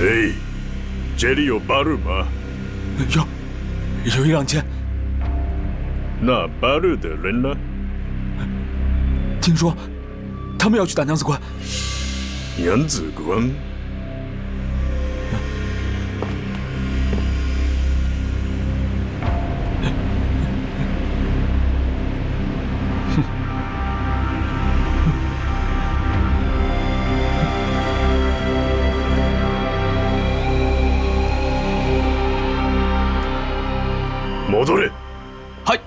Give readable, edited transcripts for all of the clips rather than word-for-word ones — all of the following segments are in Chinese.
哎，这里有巴日吗？有一两间。那巴日的人呢？听说他们要去打娘子关。娘子关？戻れ。はい。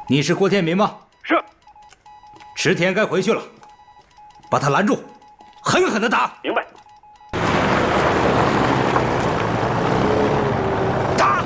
你是郭天民吗？是。池田该回去了，把他拦住，狠狠地打。明白。打！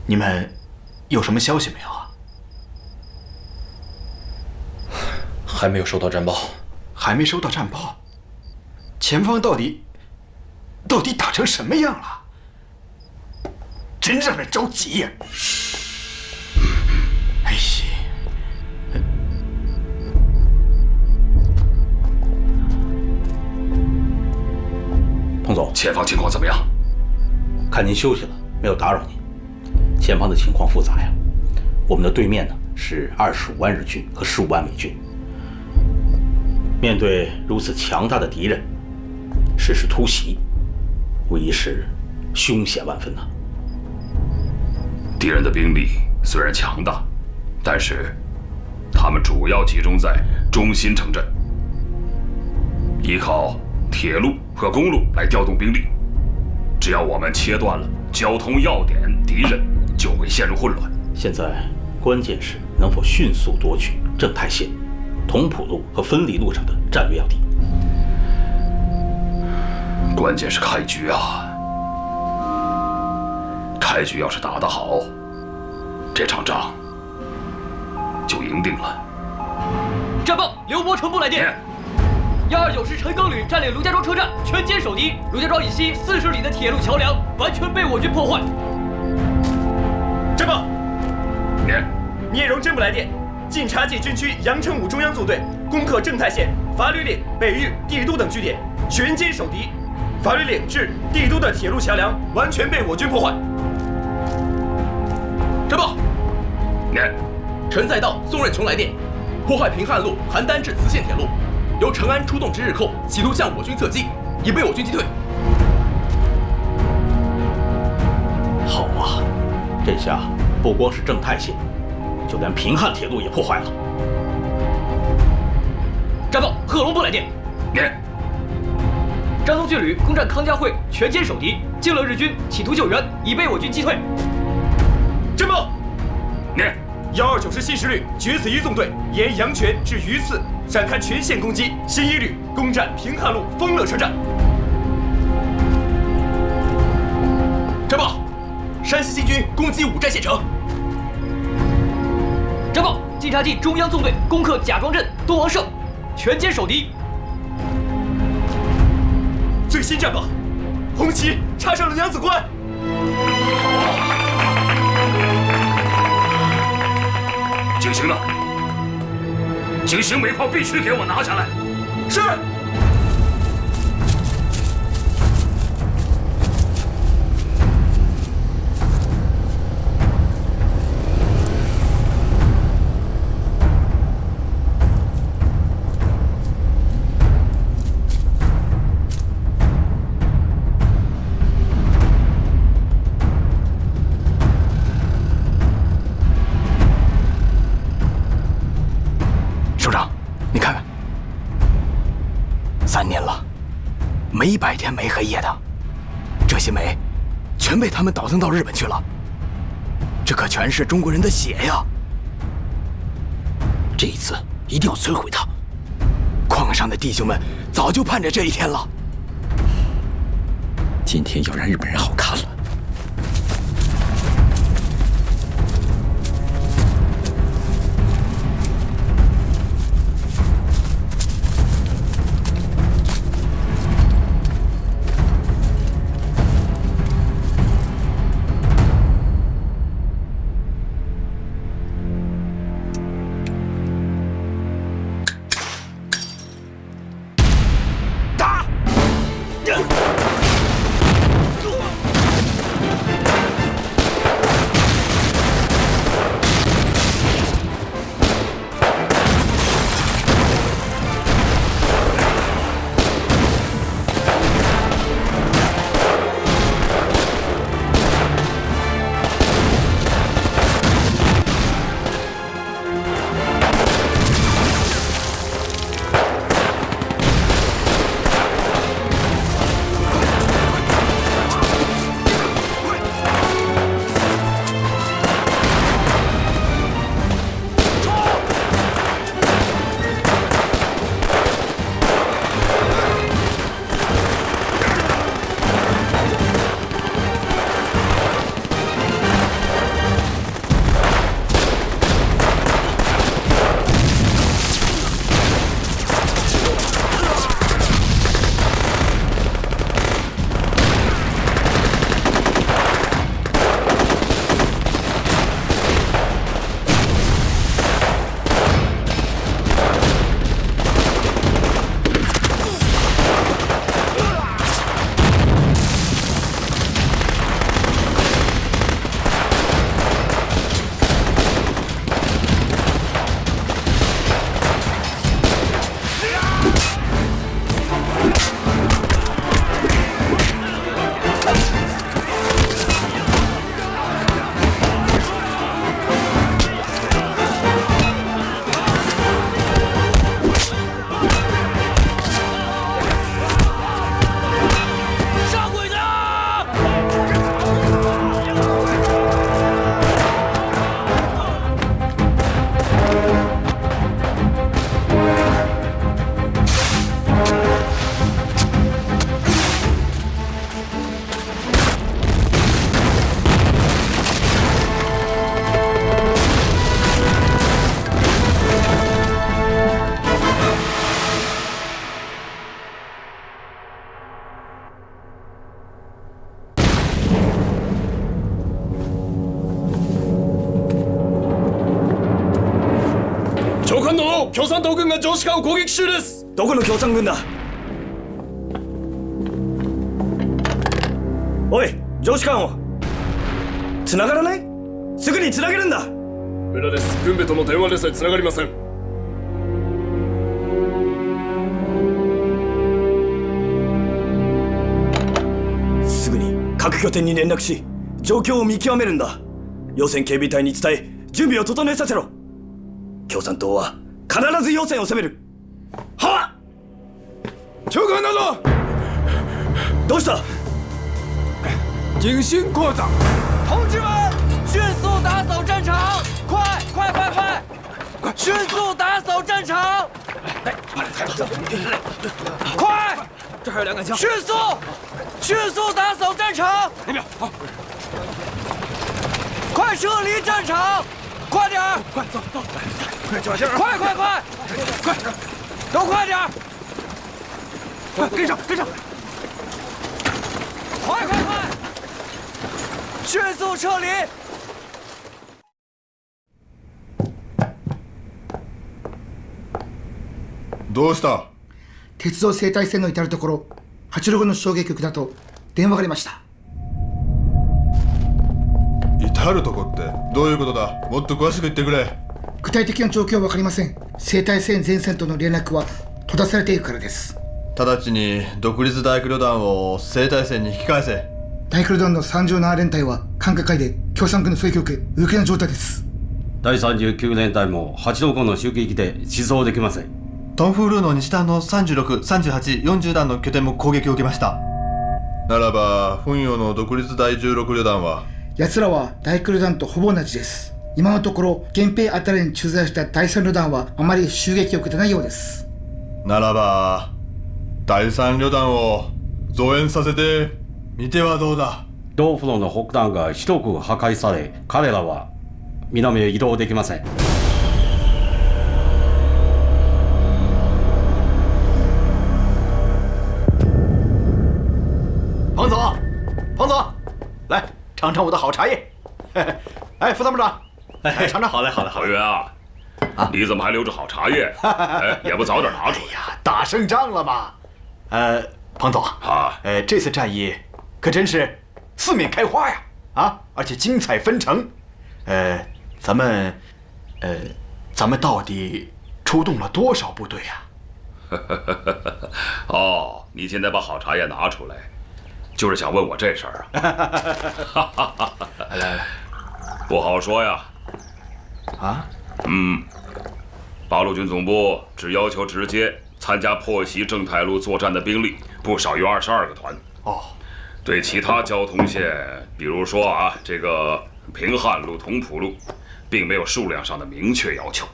你们有什么消息没有啊？还没有收到战报。还没收到战报？前方到底打成什么样了？真让人着急呀！哎呀！彭总，前方情况怎么样？看您休息了，没有打扰您。前方的情况复杂呀，我们的对面呢是25万日军和15万美军。面对如此强大的敌人，实施突袭，无疑是凶险万分呐。敌人的兵力虽然强大，但是他们主要集中在中心城镇，依靠铁路和公路来调动兵力。只要我们切断了交通要点，敌人就会陷入混乱。现在关键是能否迅速夺取正太线、同浦路和分离路上的战略要地。关键是开局啊！开局要是打得好，这场仗就赢定了。战报，刘伯承部来电。129师陈庚旅占领卢家庄车站，全歼守敌。卢家庄以西40里的铁路桥梁完全被我军破坏。战报，念。聂荣臻部来电，晋察冀军区杨成武中央纵队攻克正太线、法律令、北峪、帝都等据点，全歼守敌。法律令至帝都的铁路桥梁完全被我军破坏。战报，念。陈载道、宋任穷来电，破坏平汉路邯郸至磁县铁路。由成安出动之日寇，企图向我军侧击，已被我军击退。好啊，这下不光是正太线，就连平汉铁路也破坏了。战报，贺龙部来电。念。张宗俊旅攻占康家会，全歼守敌，靖勒日军企图救援，已被我军击退。战报。念。129师新十旅决子一纵队沿阳泉至榆次展开全线攻击，新一旅攻占平汉路丰乐车站。战报，山西新军攻击五寨县城。战报，晋察冀中央纵队攻克贾庄镇、东王胜，全歼守敌。最新战报，红旗插上了娘子关。警行呢？警行煤炮必须给我拿下来。是。3年了，没白天没黑夜的，这些煤全被他们倒腾到日本去了。这可全是中国人的血呀！这一次一定要摧毁它。矿上的弟兄们早就盼着这一天了。今天要让日本人好看了。共産党軍が城址間を攻撃中です。どこの共産軍だ。おい、城址間を繋がらない？すぐに繋げるんだ。無駄です。軍部との電話でさえ繋がりません。各拠点に連絡し状況を見極めるんだ。要線警備隊に伝え準備を整えさせろ。共産党は必ず要線を攻める。はっ。長官などどうした？警信扩张。同志们，迅速打扫战场！快！迅速打扫战场！快！这还有2杆枪。迅速打扫战场！那边好，快撤离战场！快点儿！快走，快小心！快！都快点儿！快跟上！快！迅速撤离！どうした？鉄道生態線の至るところ、86の衝撃局だと電話がありました。至るとこってどういうことだ？もっと詳しく言ってくれ。具体的な状況は分かりません。生態線全線との連絡は閉ざされているからです。直ちに独立大工旅団を生態線に引き返せ。大工旅団の37連隊は管轄下で共産軍の狙撃を受け動けない状態です。第39連隊も8度後の襲撃で出走できません。トンフールーの西端の36、38、40弾の拠点も攻撃を受けました。ならば本洋の独立第16旅団は？奴らは大工旅団とほぼ同じです。今のところ源平あたりに駐在した第3旅団はあまり襲撃を受けてないようです。ならば第3旅団を増援させてみてはどうだ？同フロの北端が広く破壊され、彼らは南へ移動できません。彭总，来尝尝我的好茶叶。哎，副参谋长，尝尝。好嘞。老袁啊，你怎么还留着好茶叶？也不早点拿出来。哎呀，打胜仗了嘛。彭总啊，这次战役可真是四面开花呀！而且精彩纷呈。咱们到底出动了多少部队呀？哦，你现在把好茶叶拿出来，就是想问我这事儿啊？来，不好说呀。八路军总部只要求直接参加破袭正太路作战的兵力不少于22个团。对其他交通线，比如说这个平汉路、同蒲路，并没有数量上的明确要求。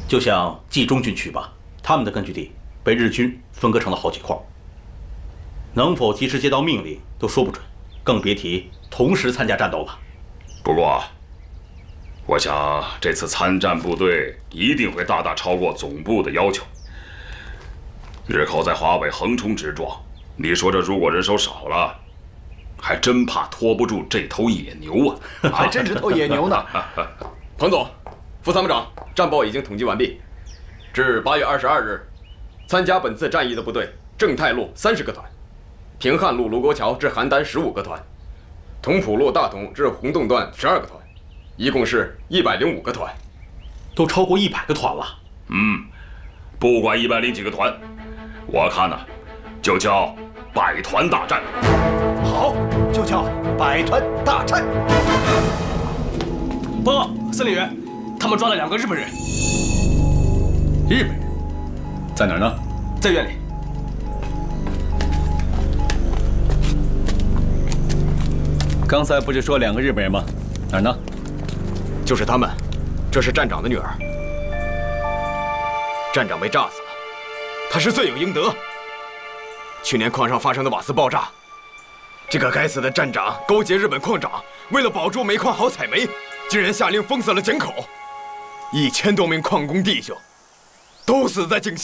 就像冀中军区吧，他们的根据地被日军分割成了好几块，能否及时接到命令都说不准，更别提同时参加战斗了。不过，我想这次参战部队一定会大大超过总部的要求。日后在华北横冲直撞，你说这如果人手少了，还真怕拖不住这头野牛啊！还真是头野牛呢。彭总，副参谋长，战报已经统计完毕。至8月22日，参加本次战役的部队：正太路30个团，平汉路卢沟桥至邯郸15个团，同蒲路大同至洪洞段12个团，一共是105个团，都超过100个团了。不管100几个团，我看呢，就叫百团大战。好，就叫百团大战。报告，司令员，他们抓了2个日本人。日本人在哪儿呢？在院里。刚才不是说2个日本人吗？哪儿呢？就是他们。这是站长的女儿，站长被炸死了，他是罪有应得。去年矿上发生的瓦斯爆炸，这个该死的站长勾结日本矿长，为了保住煤矿好采煤，竟然下令封死了井口，1000多名矿工弟兄都死在井下。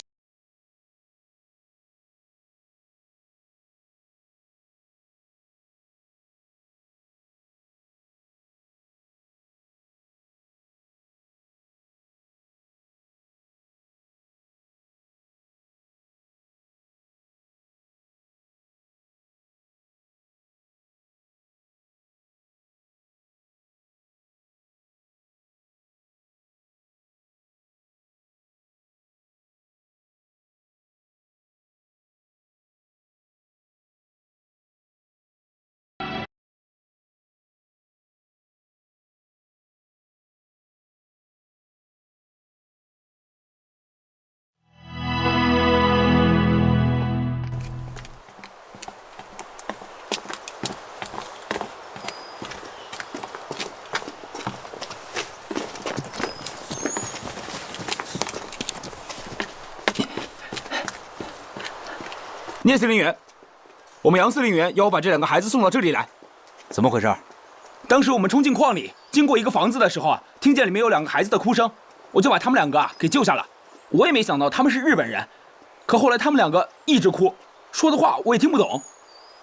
聂司令员，我们杨司令员要我把这2个孩子送到这里来。怎么回事？当时我们冲进矿里，经过一个房子的时候啊，听见里面有2个孩子的哭声，我就把他们2个给救下了。我也没想到他们是日本人，可后来他们2个一直哭，说的话我也听不懂。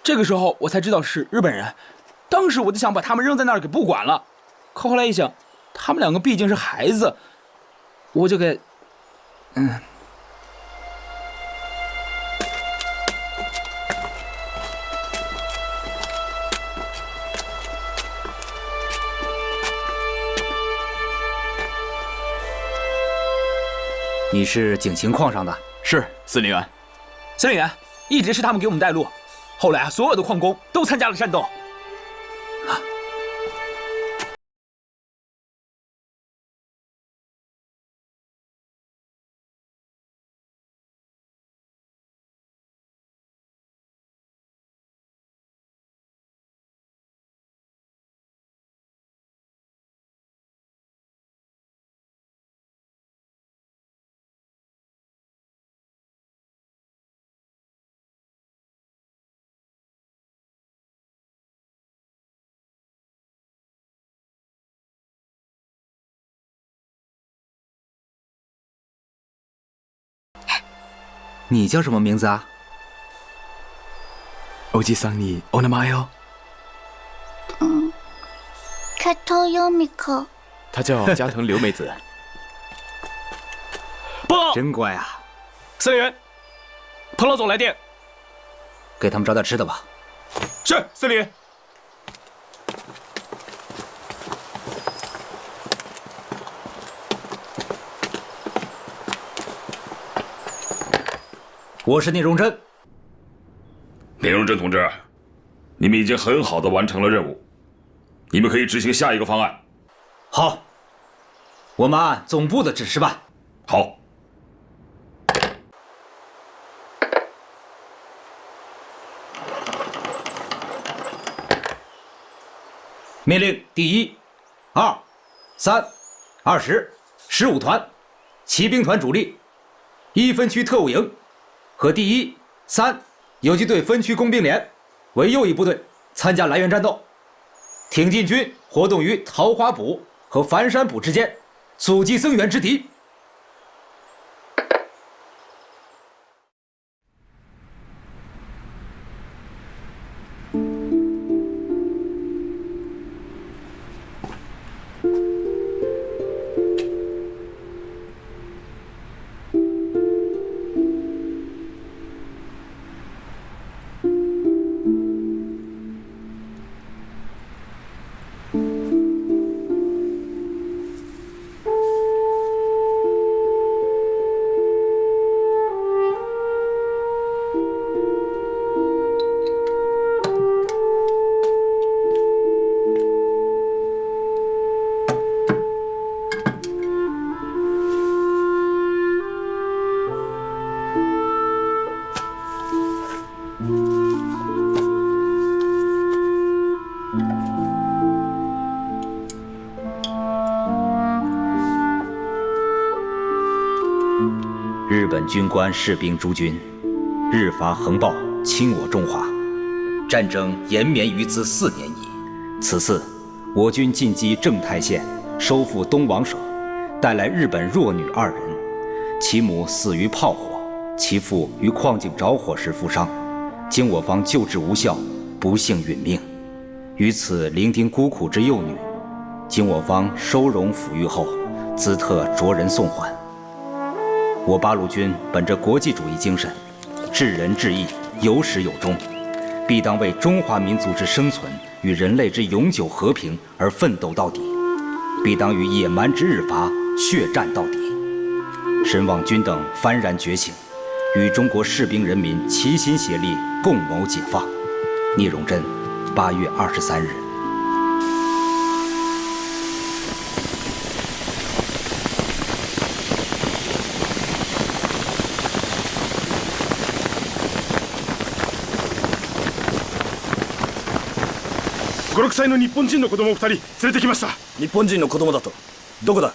这个时候我才知道是日本人。当时我就想把他们扔在那儿给不管了，可后来一想，他们2个毕竟是孩子，我就给，你是警情矿上的？是，司令员。司令员，一直是他们给我们带路，后来所有的矿工都参加了战斗。你叫什么名字啊？おじさんにお名前を。加藤由美子。她叫加藤留美子。报告，真乖啊！司令员，彭老总来电，给他们找点吃的吧。是，司令员。我是聂荣臻。聂荣臻同志，你们已经很好的完成了任务，你们可以执行下一个方案。好，我们按总部的指示办。好。命令第1、2、3、20、15团骑兵团主力1分区特务营和第1、3游击队分区工兵连为右翼部队参加来源战斗。挺进军活动于桃花堡和繁山堡之间，阻击增援之敌。日本军官士兵诸军，日伐横暴，侵我中华，战争延绵于兹4年矣。此次我军进击正太县，收复东王省，带来日本弱女2人，其母死于炮火，其父于矿井着火时负伤，经我方救治无效，不幸殒命。于此伶仃孤苦之幼女，经我方收容抚育后，兹特着人送还。我八路军本着国际主义精神，治人治义，有始有终，必当为中华民族之生存与人类之永久和平而奋斗到底，必当与野蛮之日伐血战到底。深望君等幡然觉醒，与中国士兵人民齐心协力，共谋解放。聂荣臻，8月23日。5、6歳の日本人の子供2人連れてきました。日本人の子供だと。どこだ？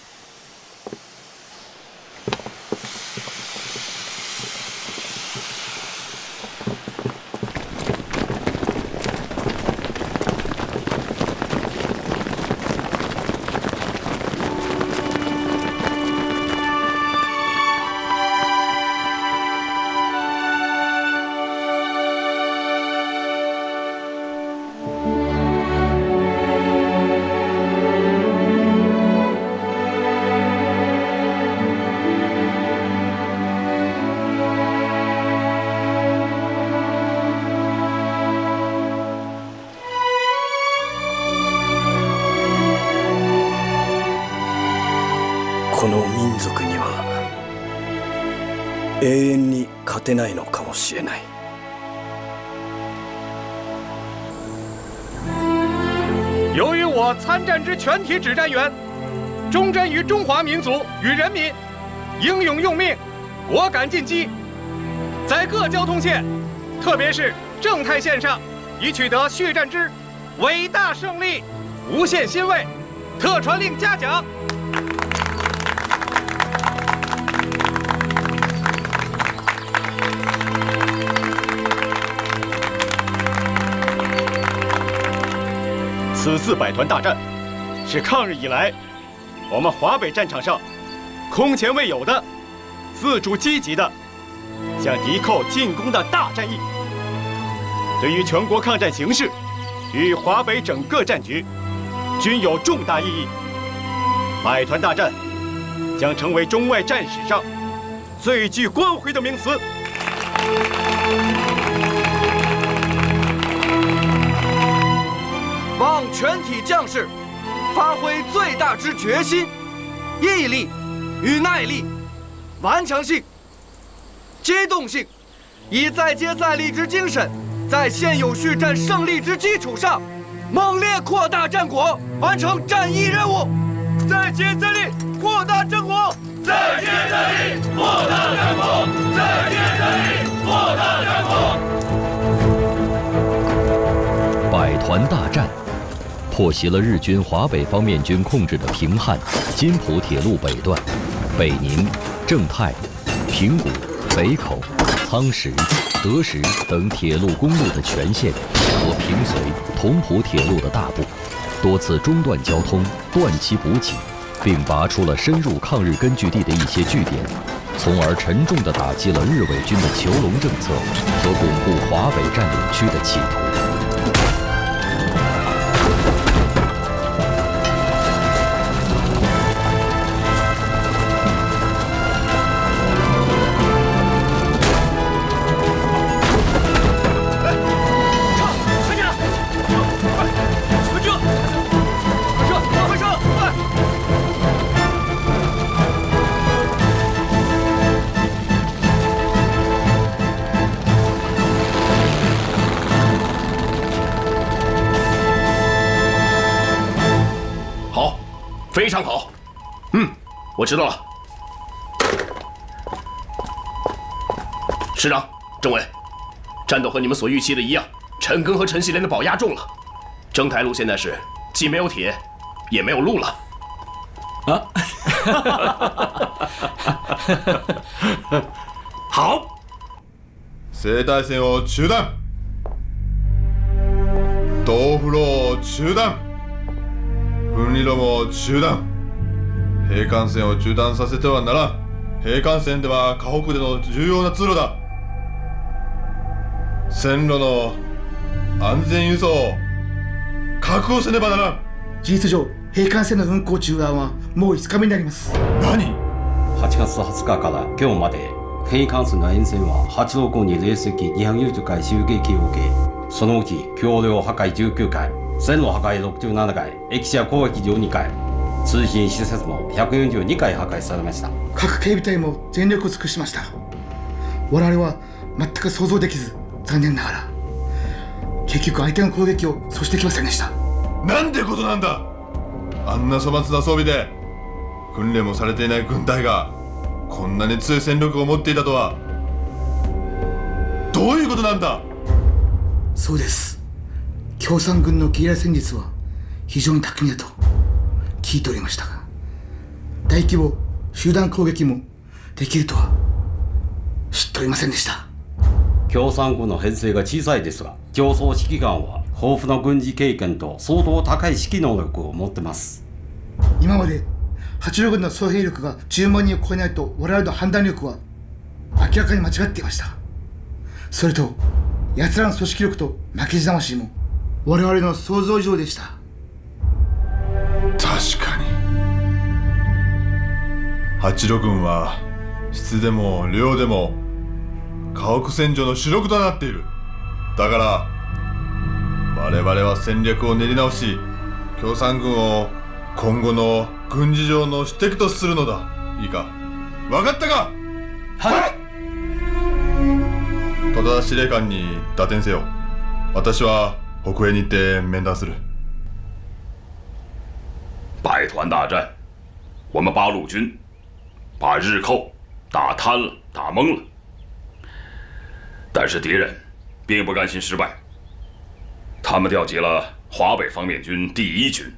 この民族には永遠に勝てないのかもしれない。由于我参战之全体指战员忠贞于中华民族与人民，英勇用命，果敢进击，在各交通线，特别是正太线上，已取得血战之伟大胜利，无限欣慰，特传令嘉奖。此次百团大战，是抗日以来我们华北战场上空前未有的自主积极的向敌寇进攻的大战役，对于全国抗战形势与华北整个战局均有重大意义。百团大战将成为中外战史上最具光辉的名词。望全体将士发挥最大之决心、毅力与耐力、顽强性、机动性，以再接再厉之精神，在现有续战胜利之基础上，猛烈扩大战果，完成战役任务。再接再厉，扩大战果！再接再厉，扩大战果！再接再厉，扩大战果！百团大战破袭了日军华北方面军控制的平汉、津浦铁路北段、北宁、正太、平谷、北口、仓石、德石等铁路公路的全线和平绥、同蒲铁路的大部，多次中断交通，断其补给，并拔出了深入抗日根据地的一些据点，从而沉重地打击了日伪军的囚笼政策和巩固华北占领区的企图。非常好，我知道了。师长、政委，战斗和你们所预期的一样，陈赓和陈锡联的宝压中了。征台路现在是既没有铁，也没有路了。好，西大線を中断，東風路を中断。分離路も中断。兵艦線を中断させてはならん。兵艦線では河北での重要な通路だ。線路の安全輸送を確保せねばならん。事実上兵艦線の運行中断はもう5日目になります。何？ 8月20日から今日まで兵艦線の沿線は865に零隻240回襲撃を受け、そのうち橋梁破壊19回、線路破壊67回、駅舎攻撃12回、通信施設も142回破壊されました。各警備隊も全力を尽くしました。我々は全く想像できず、残念ながら結局相手の攻撃を阻止できませんでした。なんてことなんだ。あんな粗末な装備で訓練もされていない軍隊がこんなに強い戦力を持っていたとは。どういうことなんだ。そうです。共産軍のゲリラ戦術は非常に巧みだと聞いておりましたが、大規模集団攻撃もできるとは知っておりませんでした。共産軍の編成が小さいですが、競争指揮官は豊富な軍事経験と相当高い指揮能力を持ってます。今まで八路軍の総兵力が10万人を超えないと我々の判断力は明らかに間違っていました。それと奴らの組織力と負けじ魂も我々の想像以上でした。確かに八路軍は質でも量でも家屋戦場の主力となっている。だから我々は戦略を練り直し、共産軍を今後の軍事上の主敵とするのだ。いいか、分かったか。はい。戸田司令官に打点せよ。私は北へに行って面談する。百团大战，我们八路军把日寇打瘫了，打懵了。但是敌人并不甘心失败，他们调集了华北方面军第1军、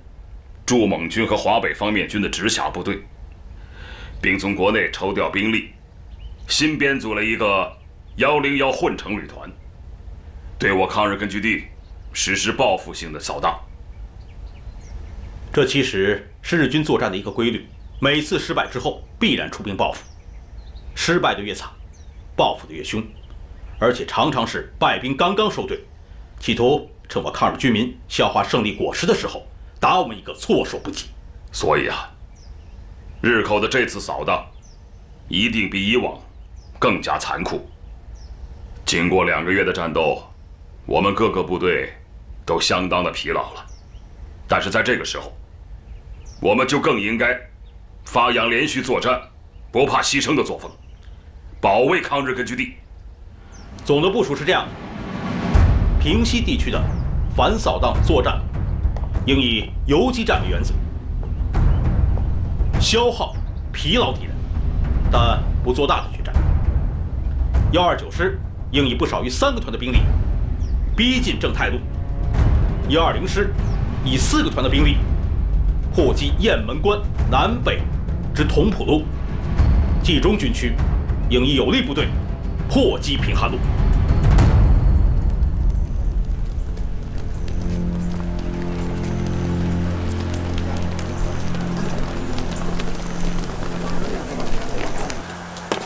驻蒙军和华北方面军的直辖部队，并从国内抽调兵力，新编组了一个101混成旅团，对我抗日根据地实施报复性的扫荡。这其实是日军作战的一个规律，每次失败之后必然出兵报复，失败的越惨，报复的越凶，而且常常是败兵刚刚收队，企图趁我抗日军民消化胜利果实的时候，打我们一个措手不及。所以啊，日寇的这次扫荡一定比以往更加残酷。经过2个月的战斗，我们各个部队都相当的疲劳了，但是在这个时候，我们就更应该发扬连续作战、不怕牺牲的作风，保卫抗日根据地。总的部署是这样的：平西地区的反扫荡作战应以游击战为原则，消耗疲劳敌人，但不做大的决战。129师应以不少于3个团的兵力逼近正太路，120师以4个团的兵力破击雁门关南北之同浦路，冀中军区应以有力部队破击平汉路。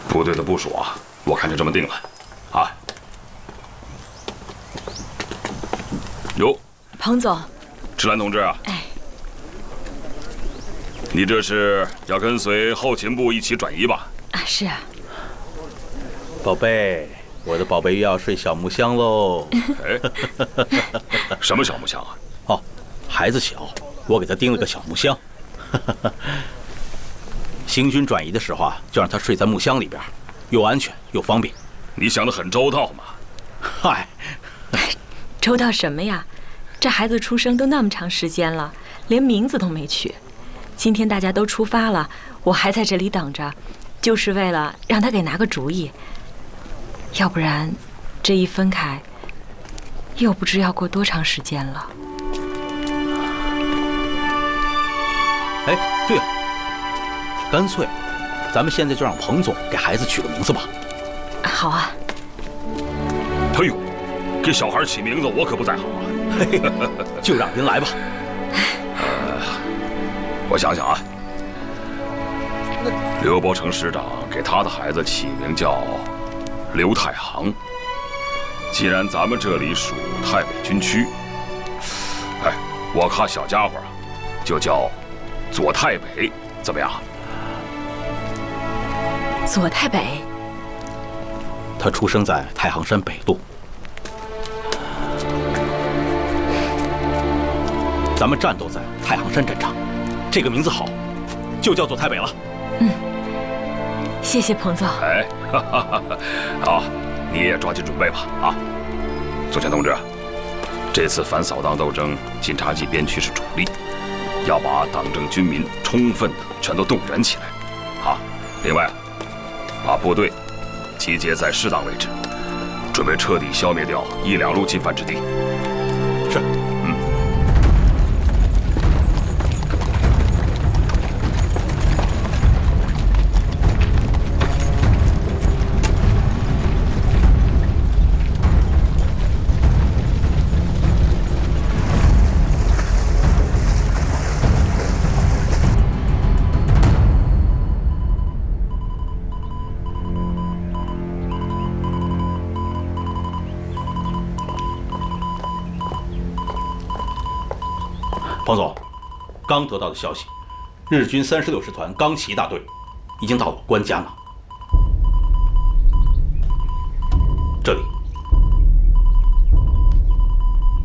部队的部署啊，我看就这么定了，啊。哟，彭总，赤兰同志啊，你这是要跟随后勤部一起转移吧？啊，是啊。宝贝，我的宝贝又要睡小木箱喽。哎，什么小木箱啊？哦，孩子小，我给他钉了个小木箱。行军转移的时候啊，就让他睡在木箱里边，又安全又方便。你想得很周到嘛。嗨，周到什么呀？这孩子出生都那么长时间了，连名字都没取。今天大家都出发了，我还在这里等着，就是为了让他给拿个主意。要不然，这一分开，又不知要过多长时间了。哎，对了，干脆，咱们现在就让彭总给孩子取个名字吧。好啊。哎呦，给小孩起名字我可不在行啊。就让您来吧。我想想啊，刘伯承师长给他的孩子起名叫刘太行。既然咱们这里属太北军区，哎，我看小家伙啊，就叫左太北，怎么样？左太北。他出生在太行山北路。咱们战斗在太行山战场，这个名字好，就叫做太北了。嗯，谢谢彭总。哎，好，你也抓紧准备吧。啊，左权同志，这次反扫荡斗争，晋察冀边区是主力，要把党政军民充分的全都动员起来。啊，另外，把部队集结在适当位置，准备彻底消灭掉1、2路进犯之地。是。彭总，刚得到的消息，日军36师团钢骑大队已经到了关家囊。这里，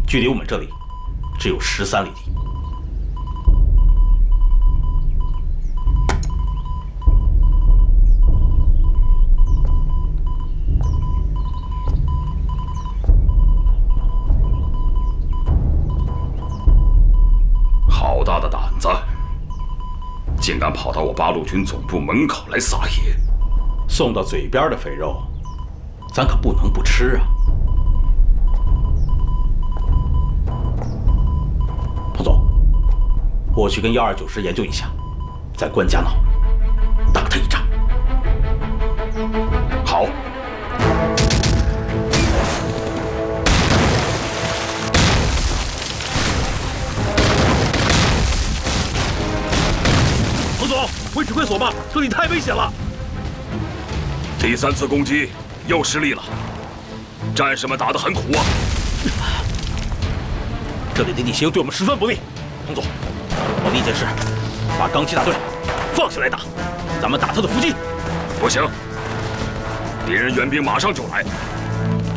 距离我们这里只有13里地。竟敢跑到我八路军总部门口来撒野！送到嘴边的肥肉，咱可不能不吃啊！彭总，我去跟129师研究一下，在关家闹打他一仗。好。彭总，回指挥所吧，这里太危险了。第3次攻击又失利了，战士们打得很苦啊。这里的地形对我们十分不利。彭总，我的意见是，把钢七大队放下来打，咱们打他的伏击。不行，敌人援兵马上就来，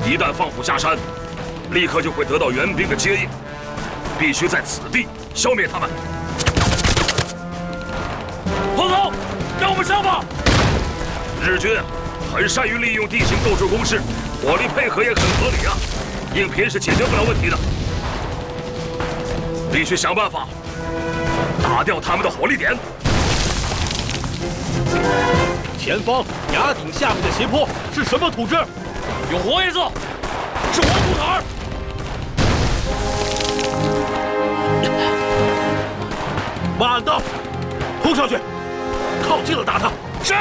一旦放虎下山，立刻就会得到援兵的接应，必须在此地消灭他们。彭总，让我们上吧。日军很善于利用地形构筑工事，火力配合也很合理啊，硬拼是解决不了问题的，必须想办法打掉他们的火力点。前方崖顶下面的斜坡是什么土质？有活叶子，是黄土坎儿。慢的，冲上去，靠近了打他。是。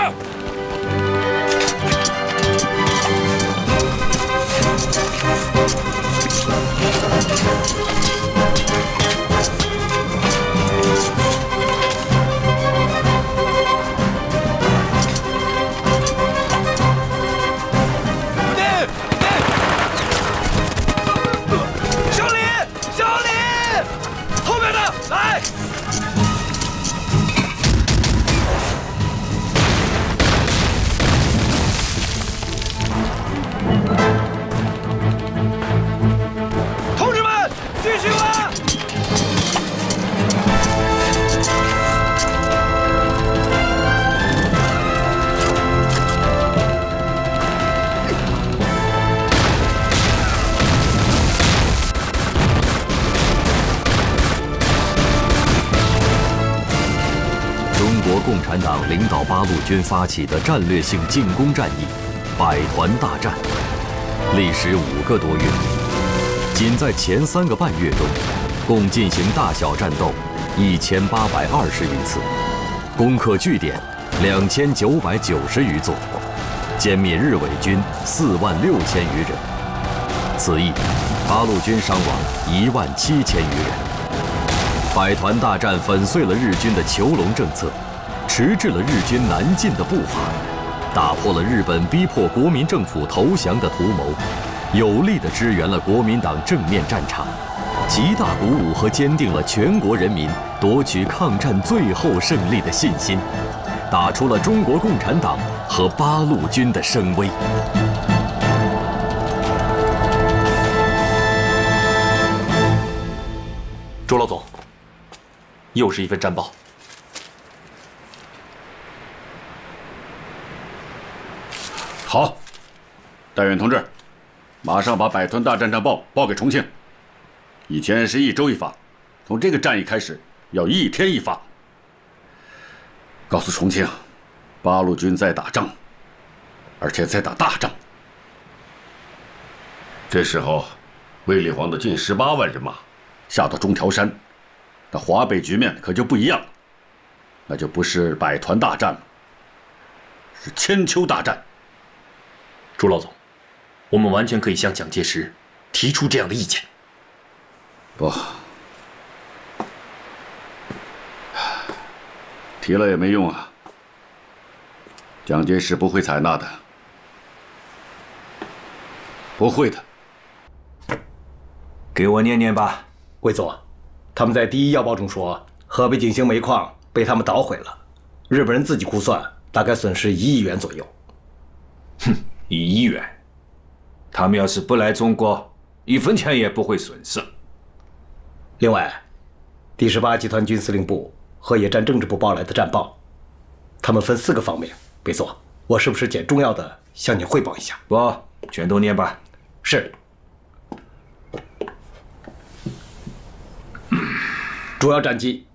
小李，小李，后面的来！同志们，继续挖！中国共产党领导八路军发起的战略性进攻战役——百团大战，历时5个多月。仅在前3个半月中，共进行大小战斗1820余次，攻克据点2990余座，歼灭日伪军46000余人。此役，八路军伤亡17000余人。百团大战粉碎了日军的囚笼政策，迟滞了日军南进的步伐，打破了日本逼迫国民政府投降的图谋，有力地支援了国民党正面战场，极大鼓舞和坚定了全国人民夺取抗战最后胜利的信心，打出了中国共产党和八路军的声威。周老总，又是一份战报。好，戴远同志，马上把百团大战战报报给重庆。以前是1周一发，从这个战役开始要1天一发。告诉重庆，八路军在打仗，而且在打大仗。这时候，卫立煌的近18万人马下到中条山，那华北局面可就不一样了，那就不是百团大战了，是千秋大战。朱老总，我们完全可以向蒋介石提出这样的意见。不，提了也没用啊，蒋介石不会采纳的，不会的。给我念念吧。魏总，他们在第1要报中说，河北景兴煤矿被他们捣毁了，日本人自己估算大概损失1亿元左右。哼，1亿元，他们要是不来中国，1分钱也不会损失。另外，第18集团军司令部和野战政治部报来的战报，他们分4个方面。魏总，我是不是捡重要的向你汇报一下？不，全都念吧。是。主要战机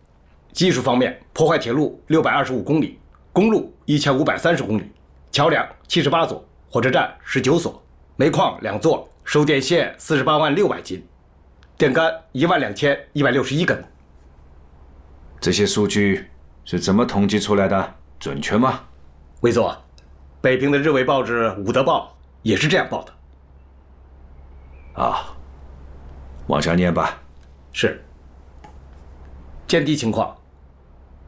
技术方面，破坏铁路625公里，公路1530公里，桥梁78座，火车站19所，煤矿2座，收电线48万600斤，电杆12161根。这些数据是怎么统计出来的？准确吗？魏座，北平的日伪报纸《武德报》也是这样报的。啊，往下念吧。是。见地情况：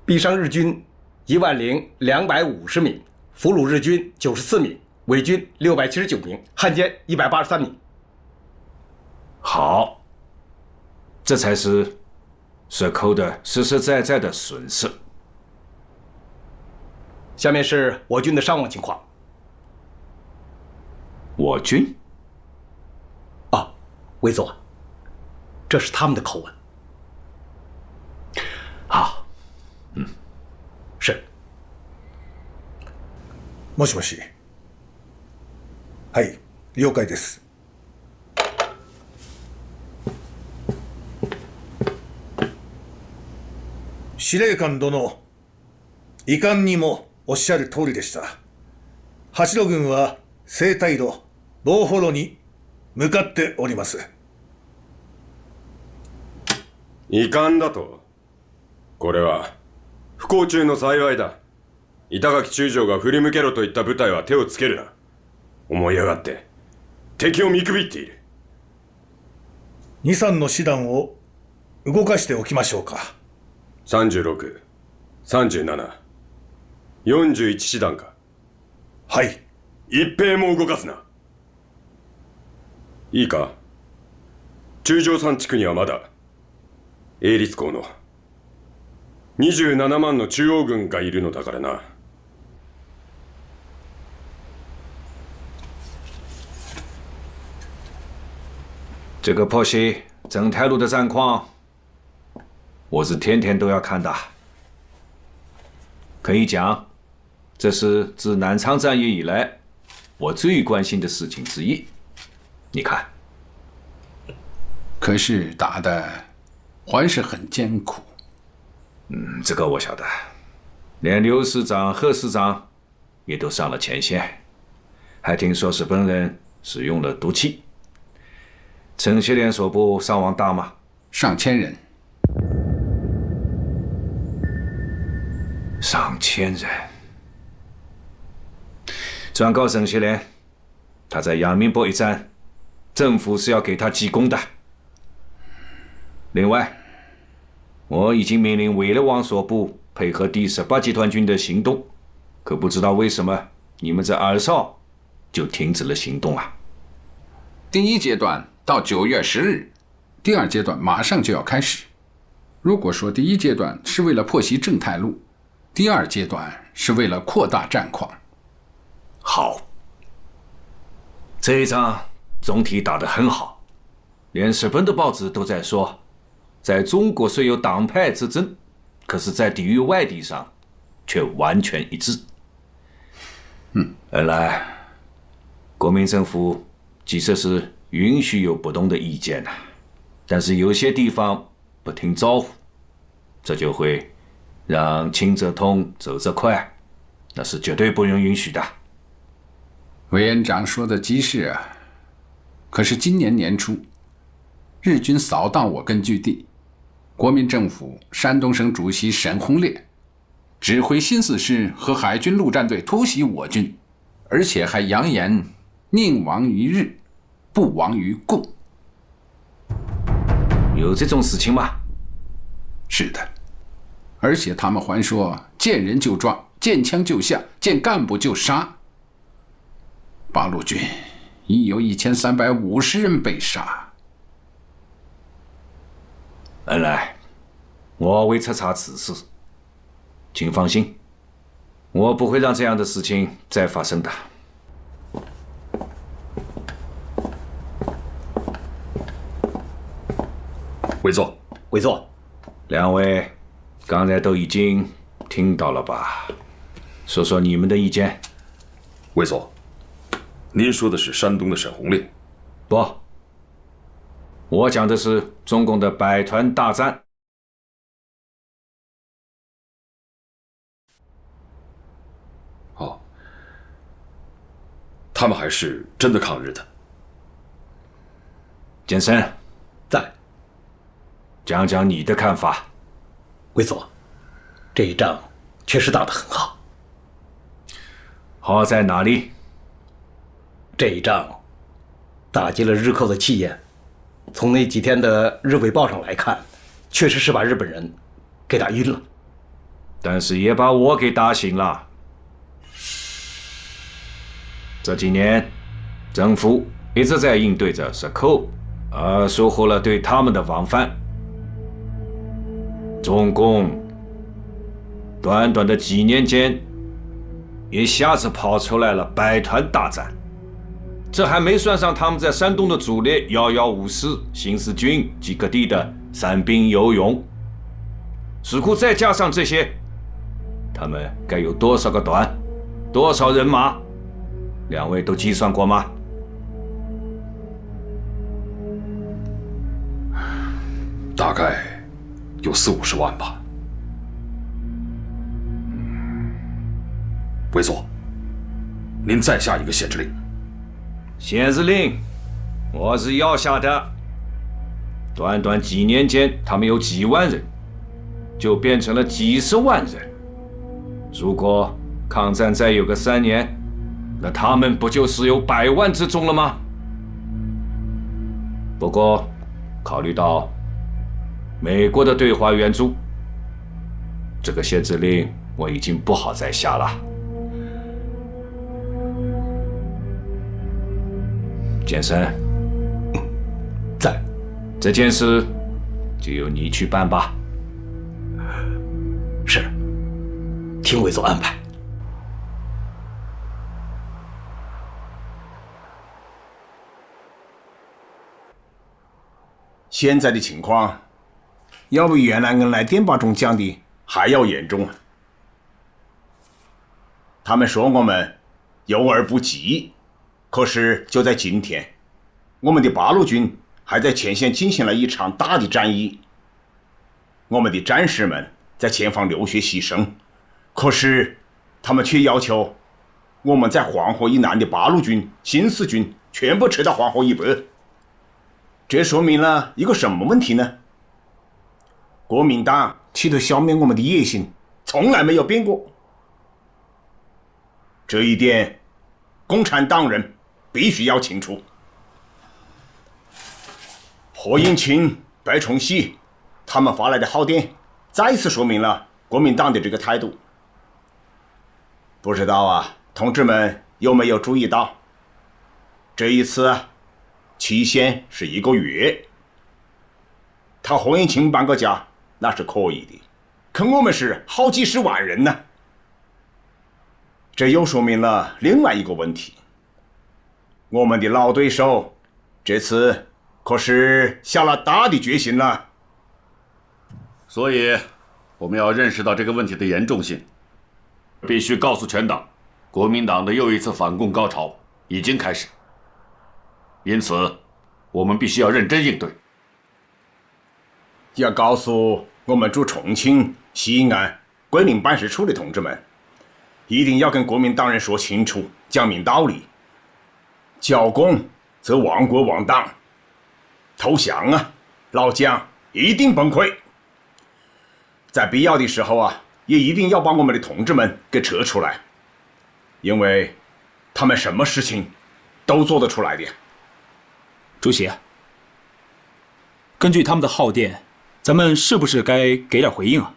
毙伤日军10250名，俘虏日军94名，伪军679名，汉奸183名。好，这才是蛇寇的实实在在的损失。下面是我军的伤亡情况。我军？啊，魏座，这是他们的口吻。好，是。もしもし。はい、了解です。司令官殿、遺憾にもおっしゃる通りでした。八路軍は西太路、防保路に向かっております。遺憾だと？これは不幸中の幸いだ。板垣中将が振り向けろと言った部隊は手をつけるな。思い上がって敵を見くびっている。2、3の師団を動かしておきましょうか。36、37、41師団か。はい。一兵も動かすな。いいか、中条山地区にはまだ英律校の27万の中央軍がいるのだからな。这个破西正太路的战况，我是天天都要看的。可以讲，这是自南昌战役以来我最关心的事情之一。你看，可是打的还是很艰苦。这个我晓得，连刘师长、贺师长也都上了前线，还听说日本人使用了毒气。陈锡联所部伤亡大吗？上千人。上千人。转告陈锡联，他在阳明坡一战，政府是要给他记功的。另外，我已经命令委勒王所部配合第18集团军的行动，可不知道为什么你们在二哨就停止了行动啊？第一阶段到9月10日，第二阶段马上就要开始。如果说第一阶段是为了破袭正太路，第二阶段是为了扩大战况。好，这一仗总体打得很好，连日本的报纸都在说，在中国虽有党派之争，可是在抵御外敌上却完全一致。原来国民政府即使是允许有不同的意见呐，但是有些地方不听招呼，这就会让轻则痛，走则快，那是绝对不能允许的。委员长说的极是啊，可是今年年初，日军扫荡我根据地，国民政府山东省主席沈鸿烈指挥新四师和海军陆战队突袭我军，而且还扬言宁亡于日，不亡于共。有这种事情吗？是的，而且他们还说见人就抓，见枪就下，见干部就杀。八路军已有1350人被杀。恩来，我会彻查此事，请放心，我不会让这样的事情再发生的。委座，委座，两位刚才都已经听到了吧？说说你们的意见。委座，您说的是山东的沈鸿烈？不，我讲的是中共的百团大战。他们还是真的抗日的。剑生，在。讲讲你的看法。贵佐，这一仗确实打得很好。好在哪里？这一仗打击了日寇的气焰，从那几天的日伪报上来看，确实是把日本人给打晕了。但是也把我给打醒了。这几年，政府一直在应对着日寇，收获了对他们的防范。中共短短的几年间，一下子跑出来了百团大战，这还没算上他们在山东的主力1154新四军及各地的散兵游勇。如果再加上这些，他们该有多少个团，多少人马？两位都计算过吗？大概有40-50万吧。猥琐，您再下一个限制令。限制令，我是要下的。短短几年间，他们有几万人，就变成了几十万人。如果抗战再有个3年，那他们不就是有100万之众了吗？不过，考虑到美国的对华援助，这个限制令我已经不好再下了。剑生，在。这件事就由你去办吧。是，听委座安排。现在的情况，要比原来恩来电报中讲的还要严重。他们说我们诱而不及，可是就在今天，我们的八路军还在前线进行了一场大的战役。我们的战士们在前方流血牺牲，可是他们却要求我们在黄河以南的八路军、新四军全部撤到黄河以北。这说明了一个什么问题呢？国民党企图消灭我们的野心从来没有变过。这一点，共产党人必须要清楚。何应钦、白崇禧他们发来的号电，再次说明了国民党的这个态度。不知道啊，同志们有没有注意到，这一次期限是1个月。他何应钦搬个家那是可以的，可我们是好几十万人呢。这又说明了另外一个问题，我们的老对手这次可是下了大的决心了。所以，我们要认识到这个问题的严重性，必须告诉全党，国民党的又一次反共高潮已经开始。因此，我们必须要认真应对。要告诉我们驻重庆、西安、桂林办事处的同志们，一定要跟国民党人说清楚，讲明道理。剿共则亡国亡党，投降啊，老蒋一定崩溃。在必要的时候啊，也一定要把我们的同志们给撤出来，因为他们什么事情都做得出来的。主席，根据他们的号电，咱们是不是该给点回应啊？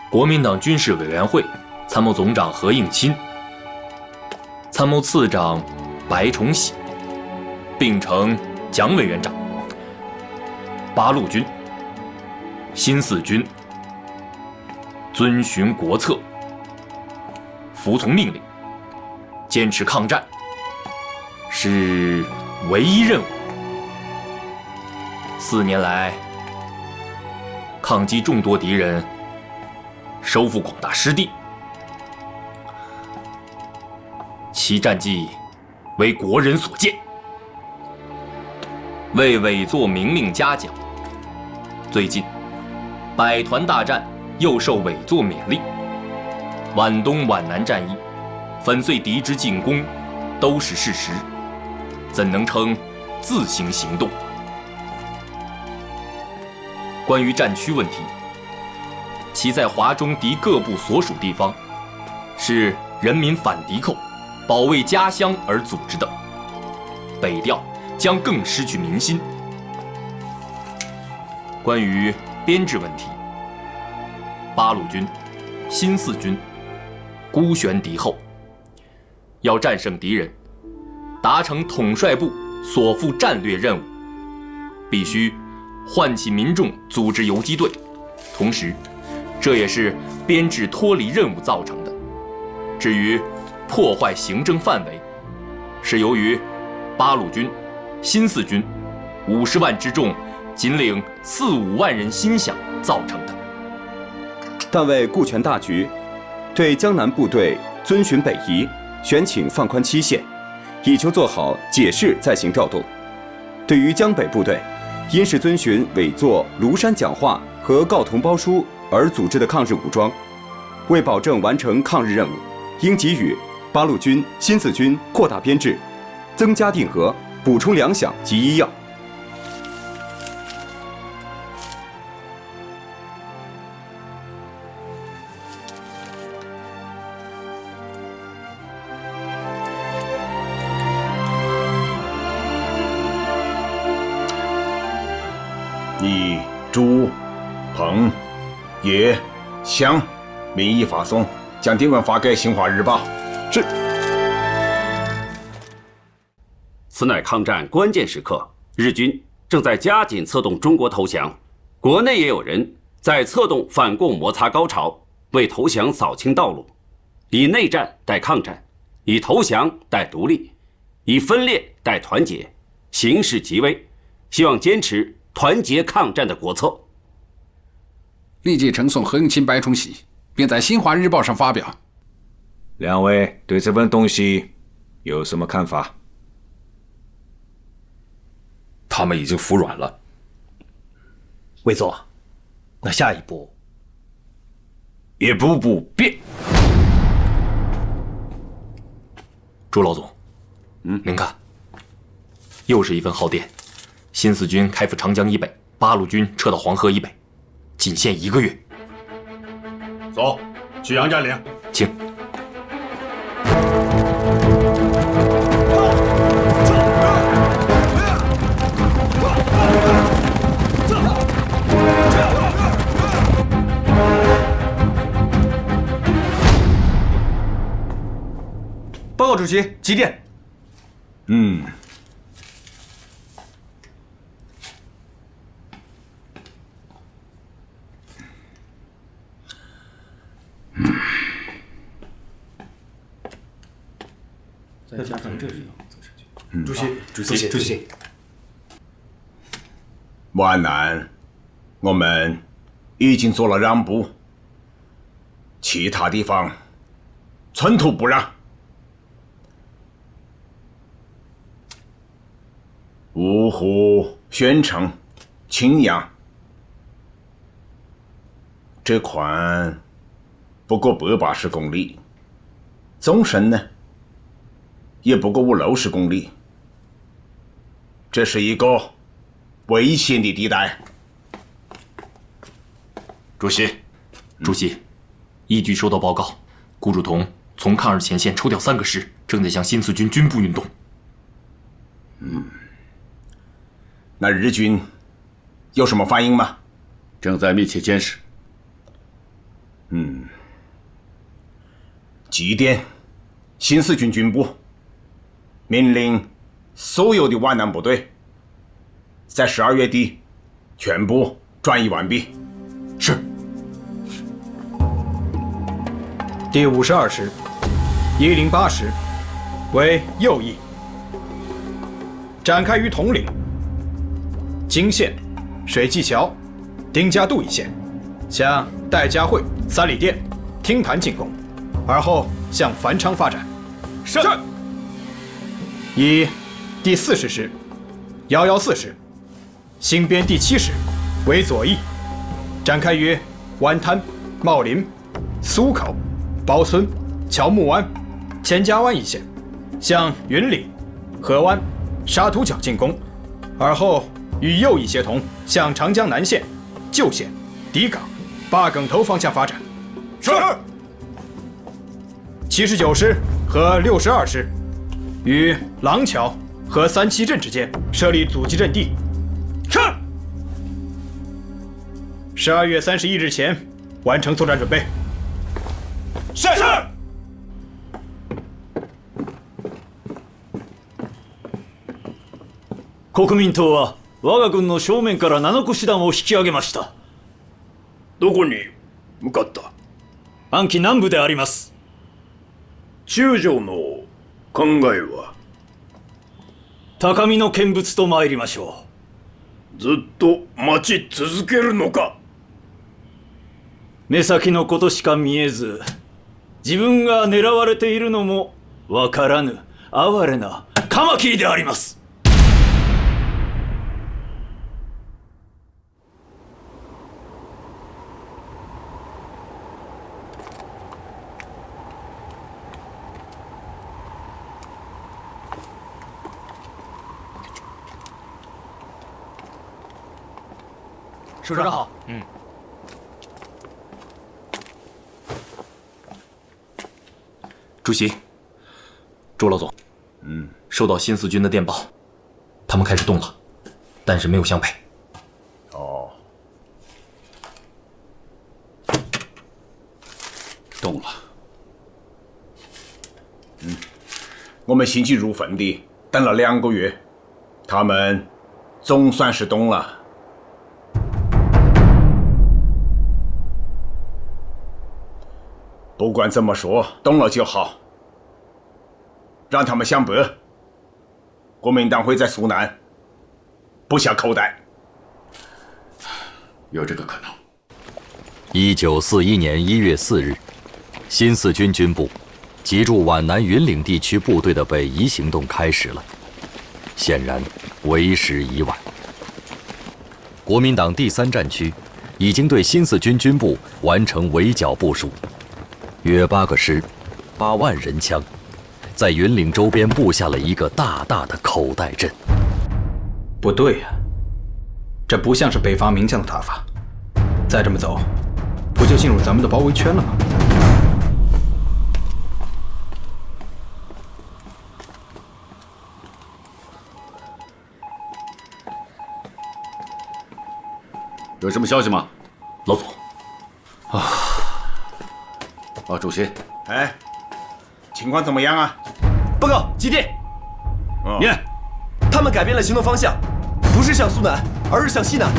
国民党军事委员会参谋总长何应钦、参谋次长白崇禧并称蒋委员长，八路军、新四军遵循国策，服从命令，坚持抗战是唯一任务。4年来，抗击众多敌人，收复广大失地，其战绩为国人所见。为委座明令嘉奖，最近百团大战又受委座勉励，皖东皖南战役粉碎敌之进攻，都是事实，怎能称自行行动？关于战区问题，其在华中敌各部所属地方，是人民反敌寇、保卫家乡而组织的，北调将更失去民心。关于编制问题，八路军、新四军孤悬敌后，要战胜敌人，达成统帅部所负战略任务，必须唤起民众组织游击队，同时，这也是编制脱离任务造成的。至于破坏行政范围，是由于八路军、新四军50万之众，仅领4、5万人心饷造成的。但为顾全大局，对江南部队遵循北移，选请放宽期限，以求做好解释再行调动。对于江北部队，因是遵循伪作庐山讲话和告同胞书而组织的抗日武装，为保证完成抗日任务，应给予八路军、新四军扩大编制，增加定额，补充粮饷及医药。你朱、彭、叶、湘民意发送，将定文发给《新华日报》。是。此乃抗战关键时刻，日军正在加紧策动中国投降，国内也有人在策动反共摩擦高潮，为投降扫清道路，以内战代抗战，以投降代独立，以分裂代团结，形势极危，希望坚持团结抗战的国策。立即呈送何应钦白崇禧，并在《新华日报》上发表。两位对这份东西有什么看法？他们已经服软了。魏总，那下一步？一步步变。朱老总，您看，又是一份号电。新四军开赴长江以北，八路军撤到黄河以北，仅限1个月。走，去杨占领。请。报告主席，急电。再加上这里主席，皖南，我们已经做了让步，其他地方寸土不让。芜湖、宣城、青阳，这宽不过180公里，纵深呢也不过50-60公里，这是一个危险的地带。主席，依据收到报告，顾祝同从抗日前线抽调3个师，正在向新四军军部运动。那日军有什么反应吗？正在密切监视。急电，新四军军部命令所有的皖南部队在12月底全部转移完毕。是。第52师、108师为右翼，展开于统领、泾县、水季桥、丁家渡一线，向戴家汇、三里店、听盘进攻，而后向繁昌发展。是。以第40师、114师、新编第7师为左翼，展开于湾滩、茂林、苏口、包村、乔木湾、千家湾一线，向云岭、河湾、沙土角进攻，而后与右翼协同向长江南线、旧县、底港、八梗头方向发展。是。79师和62师于廊桥和三七镇之间设立阻击阵地。是。12月31日前完成作战准备。是。国民党は我が軍の正面から7個師団を引き上げました。どこに向かった？安徽南部であります。中将の考えは？高みの見物と参りましょう。ずっと待ち続けるのか？目先のことしか見えず、自分が狙われているのもわからぬ哀れなカマキリであります。首长好。主席，周老总，收到新四军的电报，他们开始动了，但是没有向北。哦，动了。我们心急如焚地等了2个月，他们总算是动了。不管怎么说，动了就好。让他们向北，国民党会在苏南布下口袋。有这个可能。1941年1月4日，新四军军部集驻皖南云岭地区部队的北移行动开始了，显然为时已晚。国民党第3战区已经对新四军军部完成围剿部署，约8个师，8万人枪，在云岭周边布下了一个大大的口袋阵。不对呀，这不像是北方名将的打法。再这么走，不就进入咱们的包围圈了吗？有什么消息吗，老总？主席。哎，情况怎么样啊？报告，急电。你看，他们改变了行动方向，不是向苏南，而是向西南。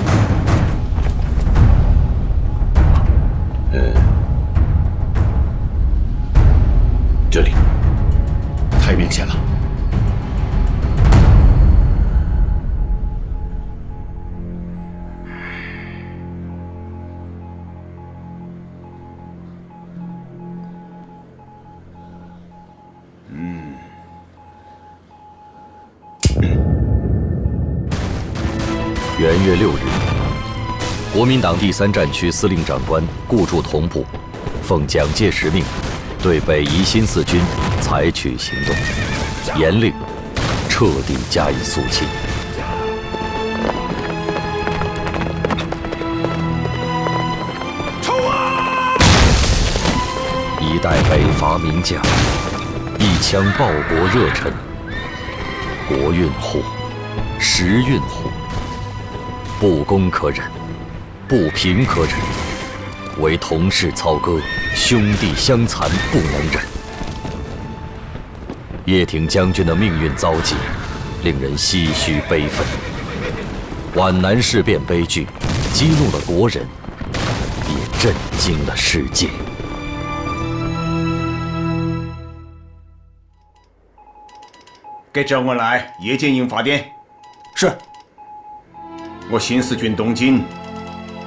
这里太明显了。元月6日，国民党第3战区司令长官顾祝同部奉蒋介石命，对北移新四军采取行动，严令彻底加以肃清。冲啊！一代北伐名将，一腔报国热忱，国运乎？时运乎？不公可忍，不平可忍，唯同室操戈，兄弟相残不能忍。叶挺将军的命运遭际，令人唏嘘悲愤。皖南事变悲剧，激怒了国人，也震惊了世界。给周恩来夜间营发电。是。我新四军东进，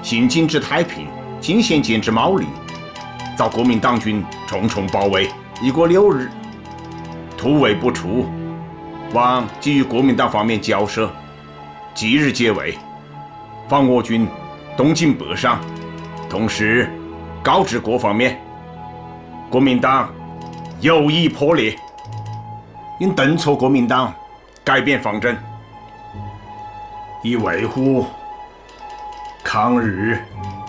行进至太平，进县兼至茂陵，遭国民党军重重包围，已过6日，突围不出，望给予国民党方面交涉，即日解围，防我军东进北上，同时告知各方面，国民党有意破裂，应敦促国民党改变方针，以维护抗日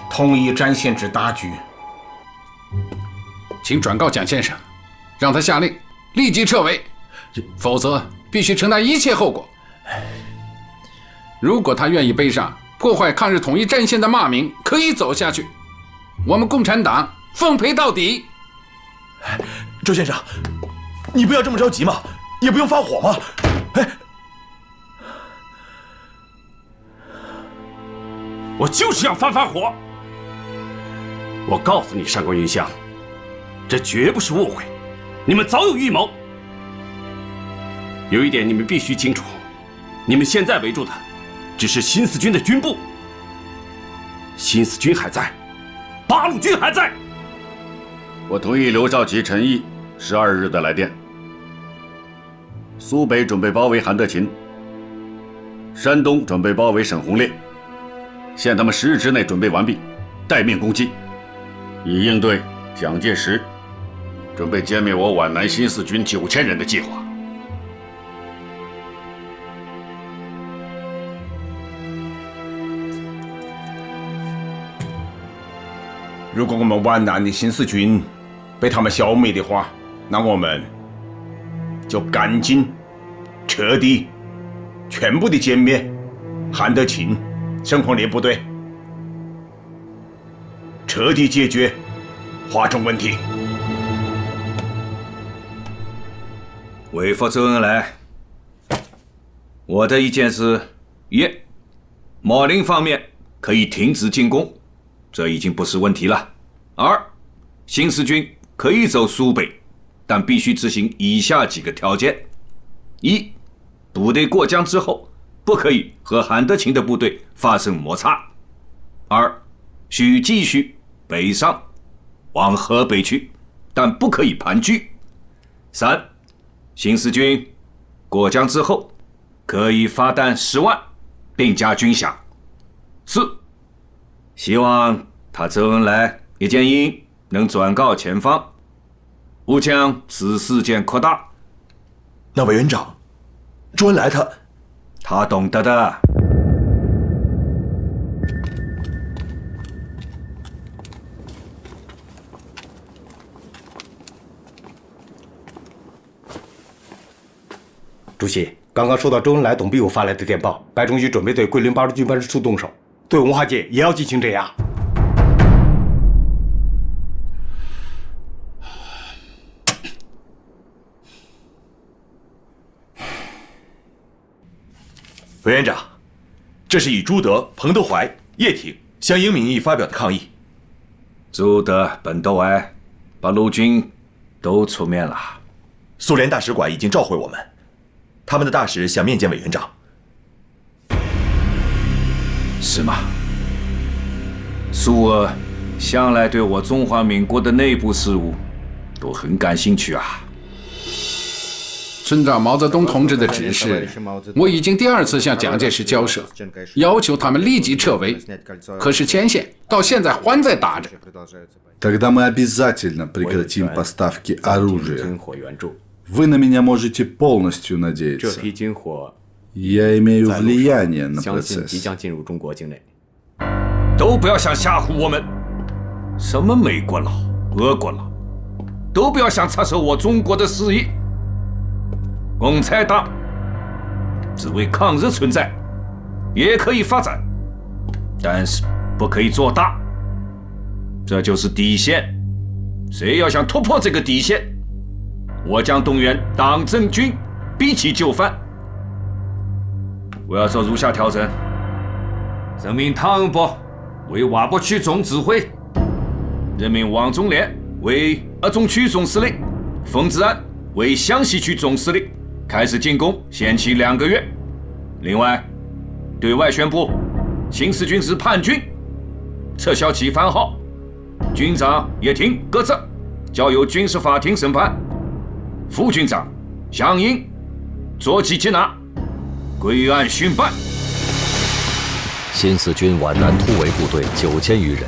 统一战线之大局。请转告蒋先生，让他下令立即撤围，否则必须承担一切后果。如果他愿意背上破坏抗日统一战线的骂名，可以走下去，我们共产党奉陪到底。周先生，你不要这么着急嘛，也不用发火嘛。我就是要发火！我告诉你，上官云相，这绝不是误会，你们早有预谋。有一点你们必须清楚，你们现在围住的只是新四军的军部，新四军还在，八路军还在。我同意刘少奇陈毅12日的来电。苏北准备包围韩德勤，山东准备包围沈鸿烈，限他们10日之内准备完毕，待命攻击，以应对蒋介石准备歼灭我皖南新四军9000人的计划。如果我们皖南的新四军被他们消灭的话，那我们就赶紧、彻底、全部的歼灭韩德勤、沈鸿烈部队，彻底解决华中问题。为复周恩来，我的意见是：一，毛宁方面可以停止进攻，这已经不是问题了。2，新四军可以走苏北，但必须执行以下几个条件：一，部队过江之后，不可以和韩德勤的部队发生摩擦； 2，需继续北上往河北去，但不可以盘踞； 3，新四军过江之后，可以发弹10万，并加军饷。4，希望他周恩来叶剑英能转告前方，勿将此事件扩大。那委员长，周恩来他懂得的。主席，刚刚收到周恩来董秘书发来的电报，白崇禧准备对桂林八路军办事处动手，对文化界也要进行镇压。委员长，这是以朱德、彭德怀、叶挺、湘英名义发表的抗议。朱德、彭德怀、八路军都出面了。苏联大使馆已经召回我们，他们的大使想面见委员长。是吗？苏俄向来对我中华民国的内部事务都很感兴趣啊。遵照毛泽东同志的指示，我已经第2次向蒋介石交涉，要求他们立即撤围。可是前线到现在还在打着。Тогда мы обязательно прекратим поставки оружия. Вы на меня можете полностью надеяться. Я имею влияние на процесс. 都不要想吓唬我们，什么美国佬、俄国佬，都不要想插手我中国的事业。共产党只为抗日存在，也可以发展，但是不可以做大，这就是底线。谁要想突破这个底线，我将动员党政军逼其就范。我要做如下调整：任命汤恩伯为瓦泊区总指挥，任命王忠廉为鄂中区总司令，冯治安为湘西区总司令。开始进攻，限期2个月。另外，对外宣布新四军是叛军，撤销其番号，军长叶挺革职，交由军事法庭审判。副军长湘英捉鸡擒拿，归案讯办。新四军皖南突围部队9000余人，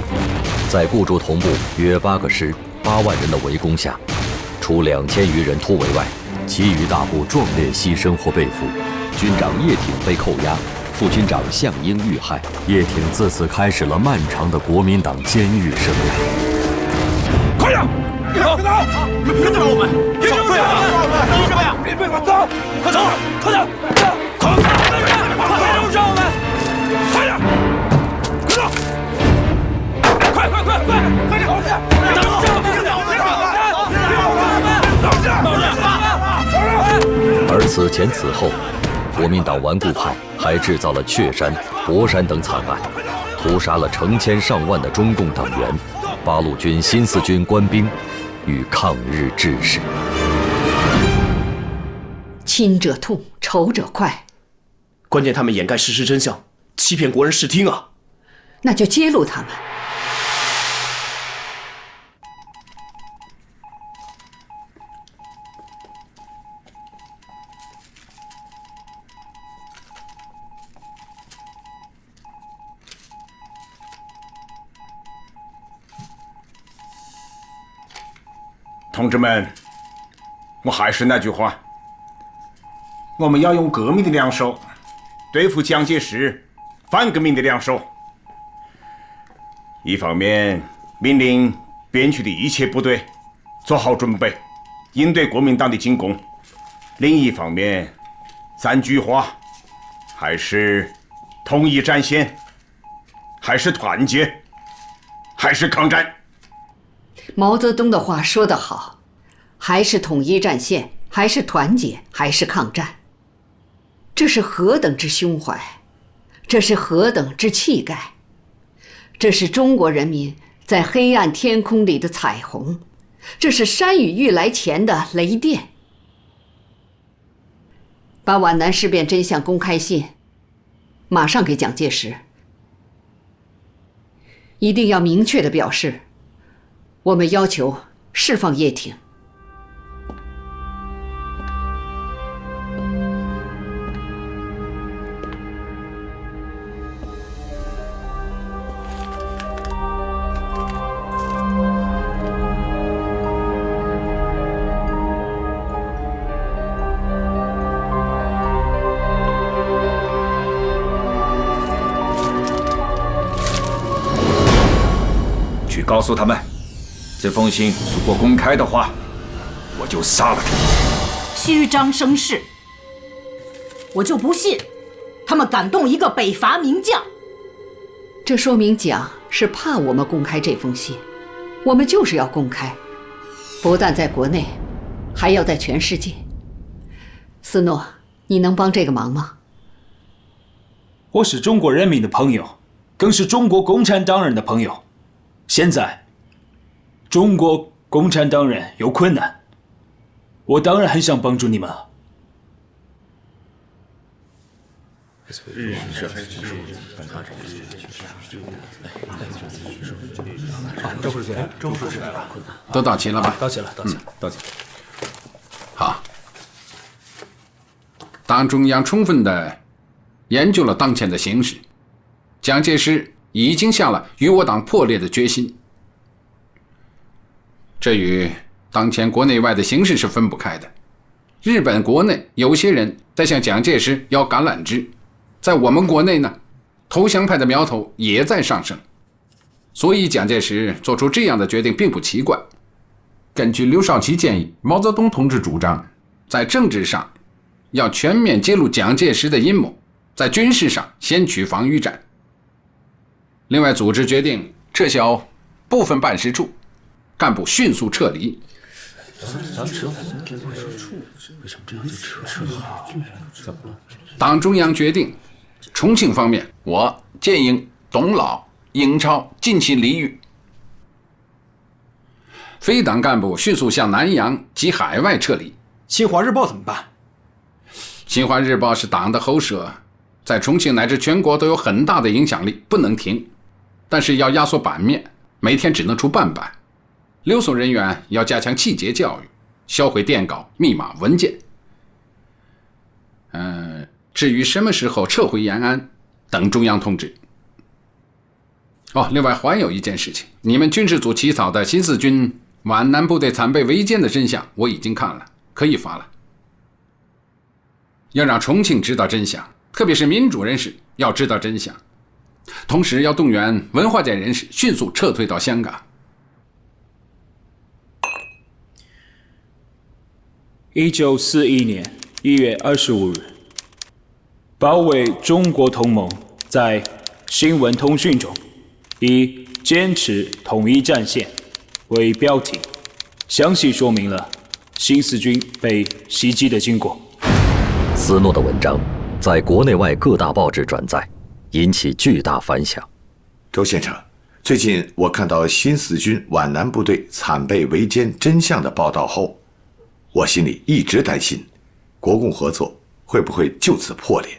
在顾祝同部约8个师、8万人的围攻下，除2000余人突围外，其余大部壮烈牺牲或被俘。军长叶挺被扣押，副军长项英遇害。叶挺自此开始了漫长的国民党监狱生涯。快点，走，跟着我们，别丢人啊！等什么呀？别管，走，快走，快点，快跟上我们，快点，快走，快点，等而此前此后，国民党顽固派还制造了雀山、博山等惨案，屠杀了成千上万的中共党员、八路军新四军官兵与抗日志士。亲者痛，仇者快。关键他们掩盖事实真相，欺骗国人视听啊！那就揭露他们。同志们，我还是那句话，我们要用革命的两手对付蒋介石反革命的两手。一方面命令边区的一切部队做好准备，应对国民党的进攻；另一方面，3句话：还是统一战线，还是团结，还是抗战。毛泽东的话说得好，还是统一战线，还是团结，还是抗战。这是何等之胸怀，这是何等之气概，这是中国人民在黑暗天空里的彩虹，这是山雨欲来前的雷电。把皖南事变真相公开信马上给蒋介石，一定要明确地表示，我们要求释放叶挺。去告诉他们，这封信如果公开的话，我就杀了他。虚张声势，我就不信他们敢动一个北伐名将。这说明蒋是怕我们公开这封信，我们就是要公开，不但在国内，还要在全世界。斯诺，你能帮这个忙吗？我是中国人民的朋友，更是中国共产党人的朋友。现在，中国共产党人有困难，我当然很想帮助你们。都到齐了吧？到齐了，到齐了，到齐了。好，党中央充分地研究了当前的形势，蒋介石已经下了与我党破裂的决心。这与当前国内外的形势是分不开的。日本国内有些人在向蒋介石要橄榄枝，在我们国内呢，投降派的苗头也在上升。所以蒋介石做出这样的决定并不奇怪。根据刘少奇建议，毛泽东同志主张，在政治上要全面揭露蒋介石的阴谋，在军事上先取防御战。另外，组织决定撤销部分办事处，干部迅速撤离。党中央决定，重庆方面，我建议董老、英超近期离豫。非党干部迅速向南洋及海外撤离。新华日报怎么办？新华日报是党的喉舌，在重庆乃至全国都有很大的影响力，不能停。但是要压缩版面，每天只能出半版。留守人员要加强气节教育，销毁电稿、密码、文件。至于什么时候撤回延安，等中央通知。另外还有一件事情，你们军事组起草的新四军皖南部队惨被围歼的真相我已经看了，可以发了。要让重庆知道真相，特别是民主人士要知道真相，同时要动员文化界人士迅速撤退到香港。1941年1月25日，保卫中国同盟在新闻通讯中以“坚持统一战线”为标题，详细说明了新四军被袭击的经过。斯诺的文章在国内外各大报纸转载，引起巨大反响。周先生，最近我看到新四军皖南部队惨被围歼真相的报道后，我心里一直担心，国共合作会不会就此破裂，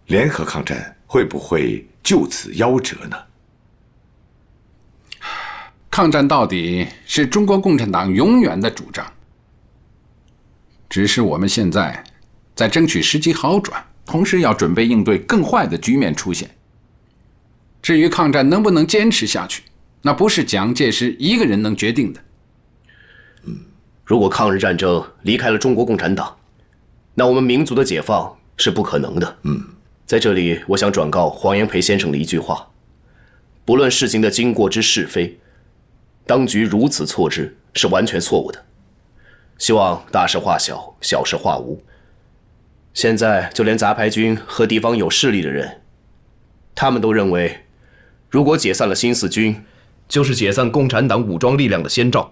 联合抗战会不会就此夭折呢？抗战到底是中国共产党永远的主张，只是我们现在在争取时机好转，同时要准备应对更坏的局面出现。至于抗战能不能坚持下去，那不是蒋介石一个人能决定的。如果抗日战争离开了中国共产党，那我们民族的解放是不可能的。在这里，我想转告黄炎培先生的一句话：不论事情的经过之是非，当局如此错置是完全错误的。希望大事化小，小事化无。现在就连杂牌军和地方有势力的人，他们都认为，如果解散了新四军，就是解散共产党武装力量的先兆。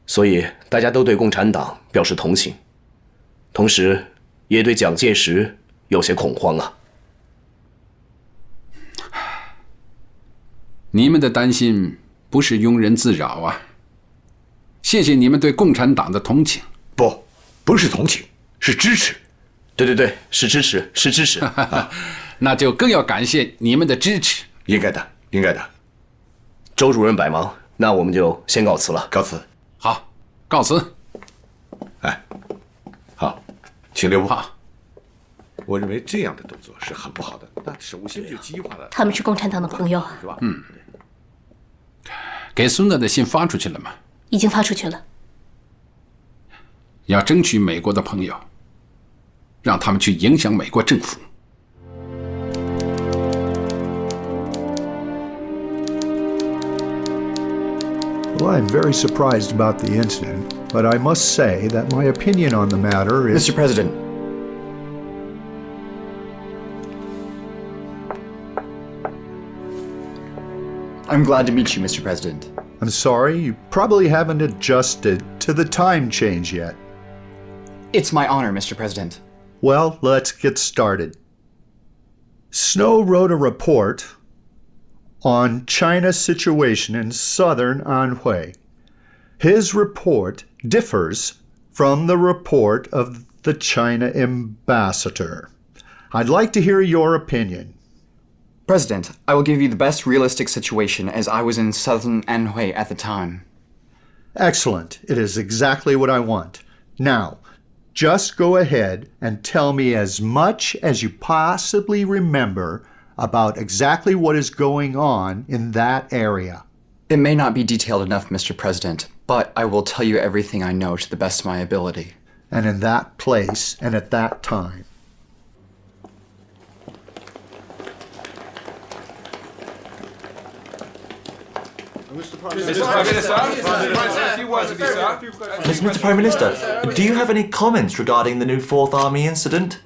所以大家都对共产党表示同情，同时也对蒋介石有些恐慌啊。你们的担心不是庸人自扰啊！谢谢你们对共产党的同情。不是同情，是支持。对，是支持，是支持。那就更要感谢你们的支持。应该的，应该的。周主任百忙，那我们就先告辞了。告辞。好，告辞。好，请留步。好。我认为这样的动作是很不好的，那首先就激化了。他们是共产党的朋友，是吧？给孙子的信发出去了吗？已经发出去了。要争取美国的朋友，让他们去影响美国政府。Well, I'm very surprised about the incident, but I must say that my opinion on the matter is... Mr. President. I'm glad to meet you, Mr. President. I'm sorry, you probably haven't adjusted to the time change yet. It's my honor, Mr. President. Well, let's get started. Snow wrote a report on China's situation in southern Anhui. His report differs from the report of the China ambassador. I'd like to hear your opinion. President, I will give you the best realistic situation as I was in southern Anhui at the time. Excellent. It is exactly what I want. Now, just go ahead and tell me as much as you possibly remember about exactly what is going on in that area. It may not be detailed enough, Mr. President, but I will tell you everything I know to the best of my ability. And in that place and at that time. Mr. Prime Minister, do you have any comments regarding the new Fourth Army incident?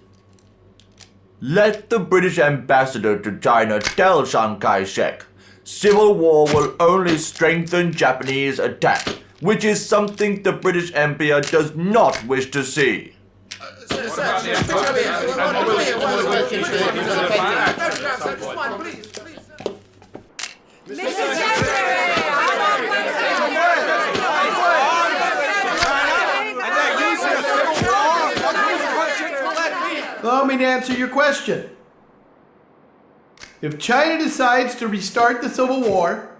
Let the British ambassador to China tell Chiang Kai-shek, civil war will only strengthen Japanese attack, which is something the British Empire does not wish to see. Allow me to answer your question. If China decides to restart the Civil War,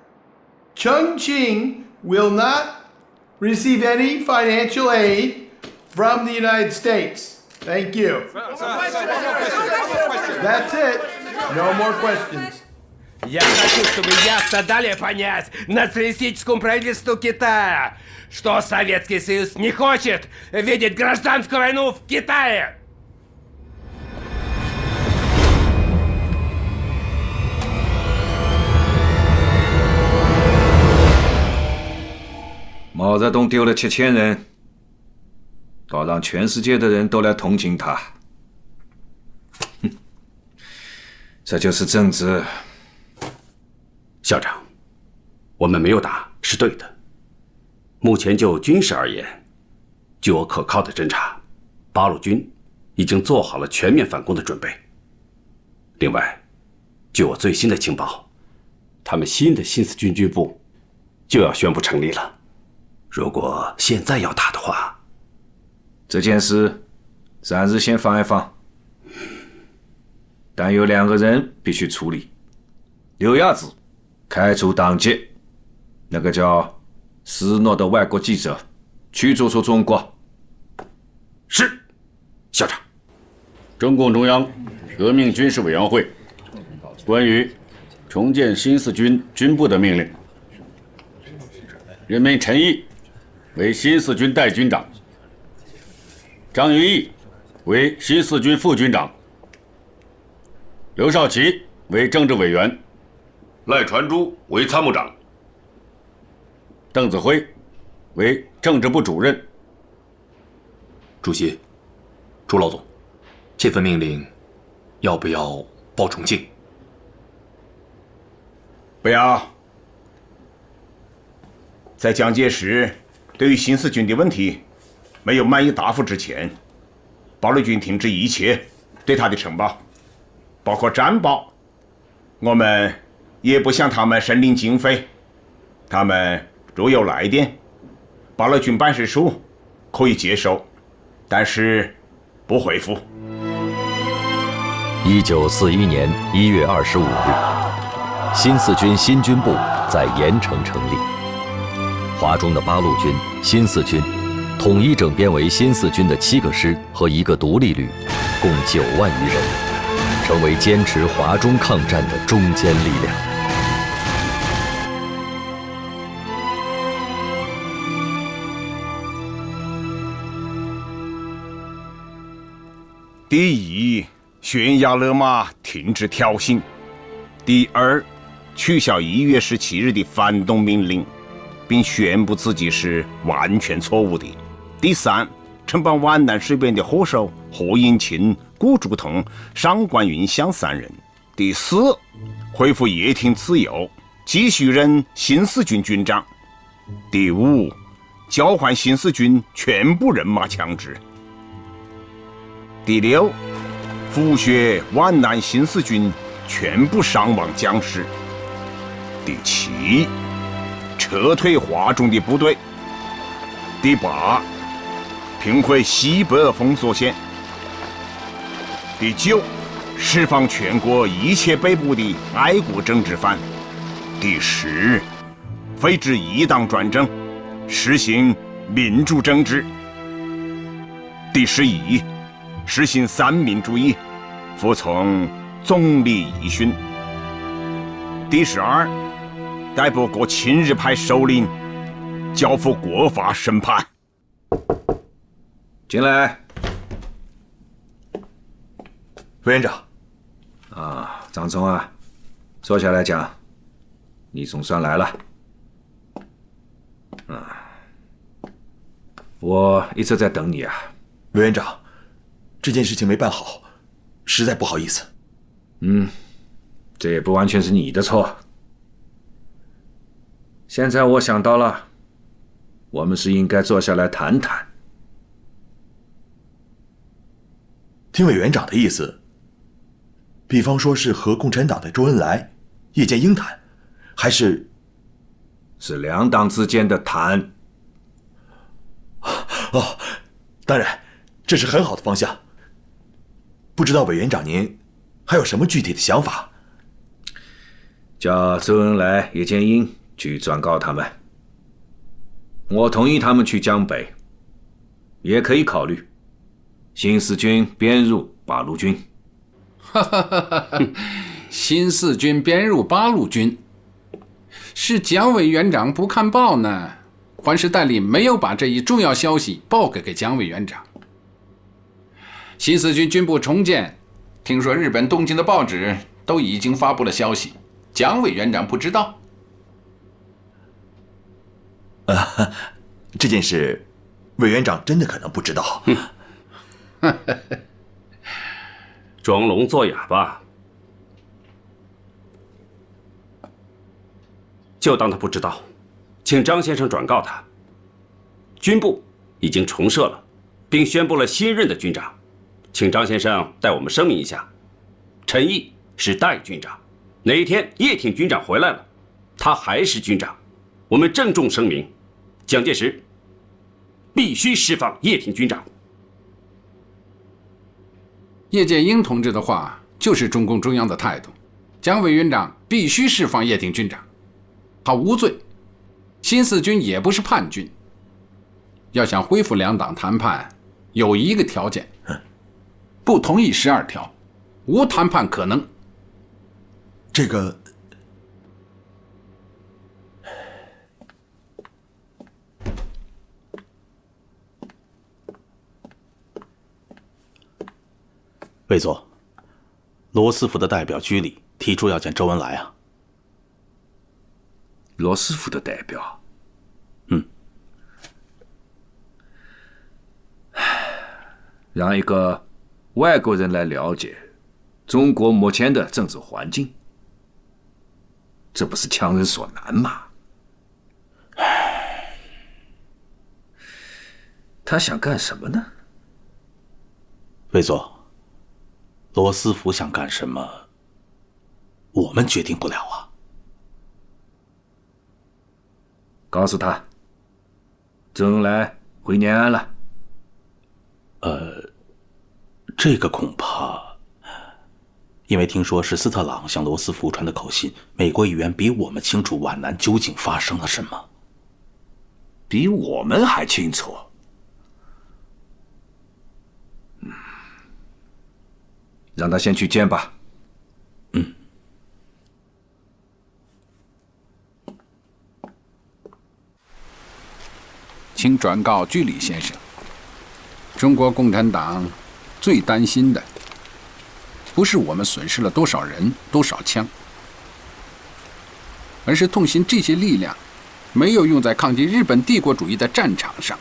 Chongqing will not receive any financial aid from the United States. Thank you. That's it. No more questions. Я хочу, чтобы ясно дали понять националистическому правительству Китая, что Советский Союз не хочет видеть гражданскую войну в Китае. 毛泽东丢了7000人，倒让全世界的人都来同情他。哼，这就是政治。校长，我们没有打是对的。目前就军事而言，据我可靠的侦查，八路军已经做好了全面反攻的准备。另外，据我最新的情报，他们新的新四军军部就要宣布成立了。如果现在要打的话，这件事暂时先放一放。但有2个人必须处理：刘亚子开除党籍，那个叫斯诺的外国记者驱逐出中国。是，校长。中共中央革命军事委员会关于重建新四军军部的命令，任命陈毅为新四军代军长，张于毅为新四军副军长，刘少奇为政治委员，赖传珠为参谋长，邓子恢为政治部主任。主席，朱老总，这份命令要不要报重庆？不要。在蒋介石对于新四军的问题没有满意答复之前，八路军停止一切对他的承包，包括战报。我们也不向他们申领经费，他们如有来电，八路军办事处可以接收，但是不回复。1941年1月25日，新四军新军部在盐城成立。华中的八路军、新四军统一整编为新四军的7个师和1个独立旅，共9万余人，成为坚持华中抗战的中坚力量。第一，悬崖勒马，停止挑衅；第二，取消1月17日的反动命令，并宣布自己是完全错误的；第三，承办皖南事变的祸首何应钦、顾祝同、上官云相3人；第四，恢复叶挺自由，继续任新四军军长；第五，交换新四军全部人马枪支；第六，复削皖南新四军全部伤亡将士；第七，撤退华中的部队；第八，平回西北封锁线；第九，释放全国一切被捕的爱国政治犯；第十，废止1党专政，实行民主政治；第11，实行三民主义，服从总理遗训；第12，逮捕各亲日派首领，交付国法审判。进来。委员长。啊，张聪啊，坐下来讲。你总算来了。我一直在等你啊。委员长，这件事情没办好，实在不好意思。这也不完全是你的错。现在我想到了，我们是应该坐下来谈谈。听委员长的意思，比方说是和共产党的周恩来、叶剑英谈，还是2党之间的谈？哦，当然，这是很好的方向。不知道委员长您还有什么具体的想法？叫周恩来、叶剑英去转告他们，我同意他们去江北，也可以考虑新四军编入八路军。新四军编入八路军，是蒋委员长不看报呢，还是代理没有把这一重要消息报给蒋委员长？新四军军部重建，听说日本东京的报纸都已经发布了消息，蒋委员长不知道？这件事，委员长真的可能不知道。装聋作哑吧，就当他不知道，请张先生转告他，军部已经重设了，并宣布了新任的军长，请张先生代我们声明一下，陈毅是代军长，哪一天叶挺军长回来了，他还是军长，我们郑重声明，蒋介石必须释放叶挺军长。叶剑英同志的话就是中共中央的态度，蒋委员长必须释放叶挺军长，他无罪，新四军也不是叛军。要想恢复两党谈判，有一个条件，不同意12条，无谈判可能。这个，魏佐，罗斯福的代表居里提出要见周恩来啊。罗斯福的代表，让一个外国人来了解中国目前的政治环境，这不是强人所难吗？他想干什么呢？魏佐，罗斯福想干什么，我们决定不了啊。告诉他，周恩来回延安了。这个恐怕，因为听说是斯特朗向罗斯福传的口信，美国议员比我们清楚皖南究竟发生了什么，比我们还清楚。让他先去见吧。请转告居里先生，中国共产党最担心的不是我们损失了多少人多少枪，而是痛心这些力量没有用在抗击日本帝国主义的战场上。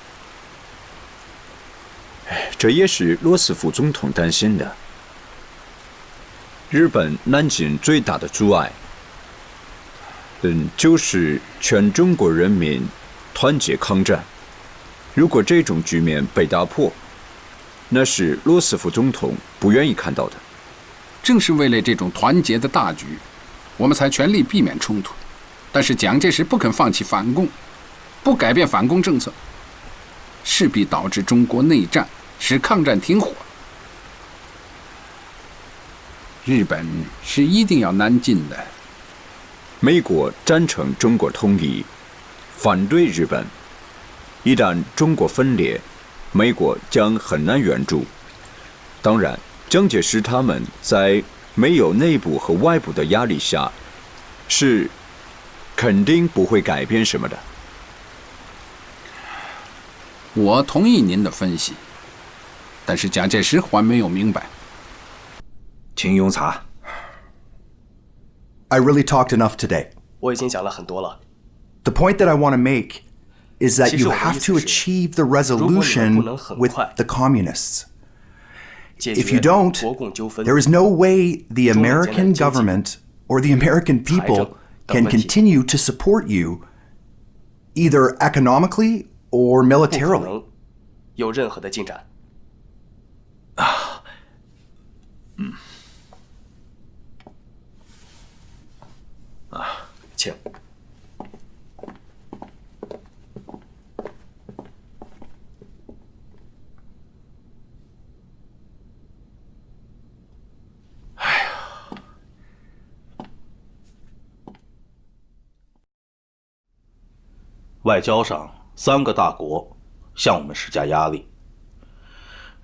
这也是罗斯福总统担心的。日本南进最大的阻碍，就是全中国人民团结抗战。如果这种局面被打破，那是罗斯福总统不愿意看到的。正是为了这种团结的大局，我们才全力避免冲突。但是蒋介石不肯放弃反共，不改变反共政策，势必导致中国内战，使抗战停火。日本是一定要南进的。美国赞成中国统一，反对日本。一旦中国分裂，美国将很难援助。当然，蒋介石他们在没有内部和外部的压力下，是肯定不会改变什么的。我同意您的分析，但是蒋介石还没有明白。请用茶。I really talked enough today. 我已经讲了很多了。 The point that I want to make is that you have to achieve the resolution with the communists. If you don't, there is no way the American government or the American people can continue to support you, either economically or militarily. 有任何的进展。请。外交上3个大国向我们施加压力，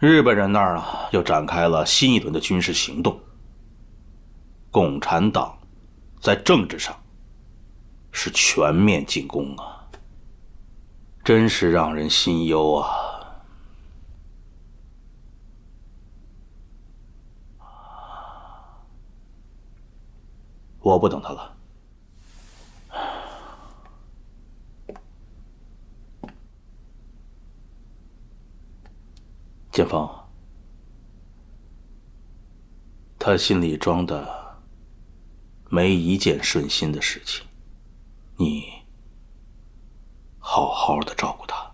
日本人那儿又展开了新一轮的军事行动。共产党在政治上是全面进攻啊，真是让人心忧啊。我不等他了。建峰，他心里装的没一件顺心的事情，你好好的照顾他。